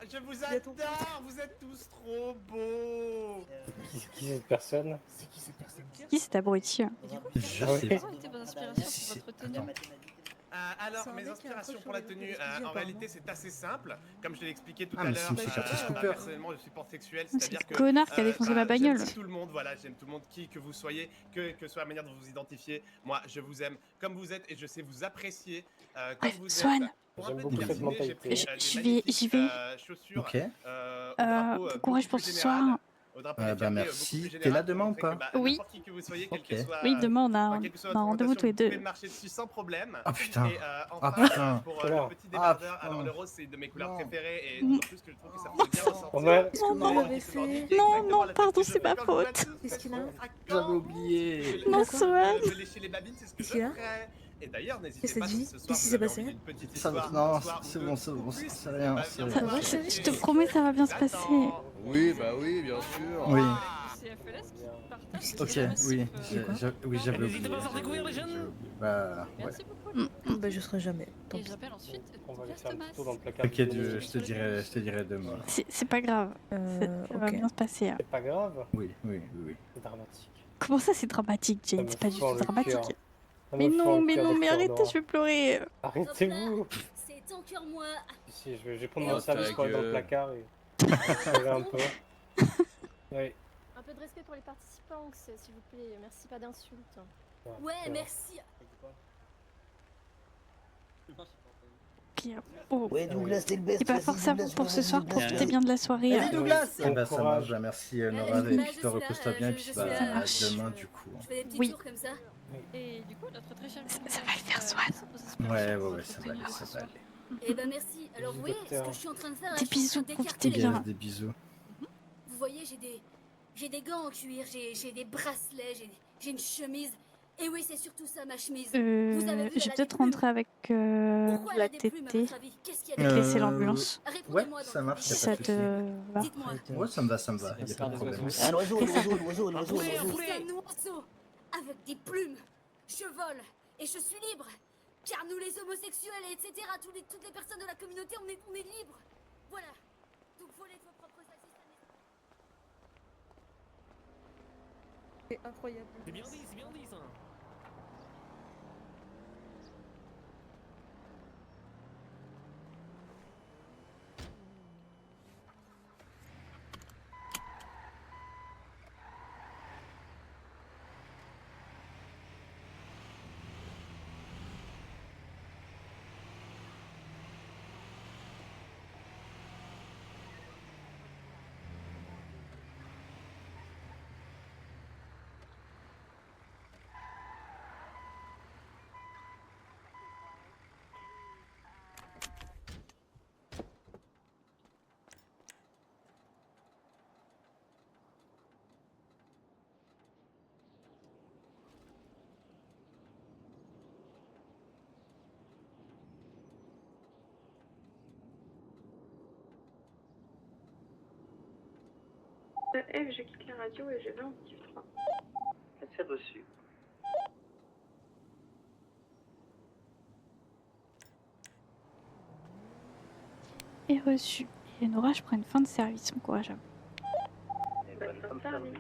Je vous adore, vous êtes tous trop beaux! Qui cette personne? C'est qui cette personne? Qui cet abruti hein? Je sais Quelles pas. ont été vos inspirations pour votre tenue? Alors, mes inspirations pour la tenue, en réalité, c'est assez simple. Comme je l'ai expliqué tout Ah, à mais l'heure, c'est une cicatrice Cooper. personnellement, je suis porte-sexuel, c'est-à-dire que... connard qui a défoncé ma bagnole. J'aime tout le monde, voilà, j'aime tout le monde, qui que vous soyez, que soit la manière dont vous vous identifiez. Moi, je vous aime comme vous êtes et je sais vous apprécier comme vous Swan. êtes. Pour un peu de beaucoup cette diversité, j'ai pris mentalité. des J'y vais. magnifiques, chaussures Ok. au drapeau, Bon beaucoup courage pour plus ce général. soir. Au drapeau Bah, des fiertés, merci. beaucoup plus T'es là général, demain pour ou montrer que, pas? bah, Oui. n'importe qui que vous soyez, quel Ok. que soit, Oui, demain on a quelle que soit un votre rendez-vous tous orientation, les vous deux. pouvez marcher dessus sans problème. Ah putain. Et Ah enfin, putain. pour Alors. le petit débardeur, putain. alors le rose c'est une de mes couleurs Non. préférées et d'autant plus que je trouve que ça fait bien ressortir. On va- Qu'est-ce que vous m'avez fait? Non, pardon, c'est ma faute. Qu'est-ce qu'il a? J'avais oublié. Non, Swan. Me lécher les babines, c'est ce que Qu'est-ce qu'il y je a? ferai. Et d'ailleurs, n'hésitez Qu'est-ce que pas t'as si dit? ce soir Qu'est-ce qui vous s'est avez passé? envie d'une petite Ça va- histoire, non, un soir c'est ou bon, deux, c'est ou bon, plus, c'est rien, bah, c'est viens rien. me Ça voir, va, chérie, je te et- promets, ça va bien se passer. Oui, bah oui, bien sûr. Oui. C'est FLS qui partage. Ok, oui. Oui, j'avais N'hésitez oublié. pas à faire découvrir les j'avais jeunes. oublié. Bah, ouais. Merci beaucoup. Bah, je serai jamais. Tant Et pis. j'appelle ensuite On va aller Tobias faire un Thomas. petit tour dans le placard. T'inquiète, je te dirai demain. C'est pas grave. Ça va ok. bien se passer. hein. C'est pas grave, Oui, oui, oui. c'est dramatique. Comment ça, c'est dramatique, Ça Jane? me C'est pas du fend tout le dramatique. cœur. Ça Mais me fend non, le mais cœur non, de mais fleur arrêtez, noire. je vais pleurer. Arrêtez-vous! C'est tant que moi. Si, je vais prendre Oh, mon service ta pour aller dans le gueule. placard et pleurer un peu. Oui. Un peu de respect pour les participants, s'il vous plaît. Merci, pas d'insultes. Ouais, merci. Oh. Ouais, Douglas, t'es le best. Et bah, vas-y, force à Douglas, vous pour ce vas-y, soir. Douglas. Profitez bien de la soirée. Allez, Douglas. Eh bah, ça marche, courage. bah, merci Nora, et Bah, puis je toi suis là, repose-toi bien, je puis suis bah, là. à demain du coup. Je fais des petits Oui. tours comme ça. Et du coup, notre très cher ça va le faire, Swan. Ouais, ça va aller, ça va aller. Eh ben merci. Alors vous voyez ce docteur. que je suis en train de faire là, Des je suis en bisous, train d'écarter profitez les bien. gens. Des bisous. Vous voyez, j'ai des gants en cuir, j'ai des bracelets, j'ai une chemise. Et oui, c'est surtout ça ma chemise. Vous avez vu, Je elle vais a des peut-être plumes. rentrer avec Pourquoi elle la a des plumes, à tétée. votre avis? Qu'est-ce qu'il y a Avec derrière laisser l'ambulance. Ouais, Répondez-moi ça dans marche, le y a Ça pas de souci. te va? Dites-moi. Ouais, ça me va, y a pas de problème. Ah, l'oiseau, l'oiseau, l'oiseau, l'oiseau, Oui, l'oiseau. c'est un oiseau avec des plumes. Je vole et je suis libre. Car nous les homosexuels et etc. Toutes les personnes de la communauté, on est libres. Voilà. Donc volez de vos propres assises. C'est incroyable. C'est bien dit, ça. F, je quitte la radio et je vais en 3. C'est reçu. Et reçu. Et Nora, je prends une fin de service encourageable. Et bonne fin de service.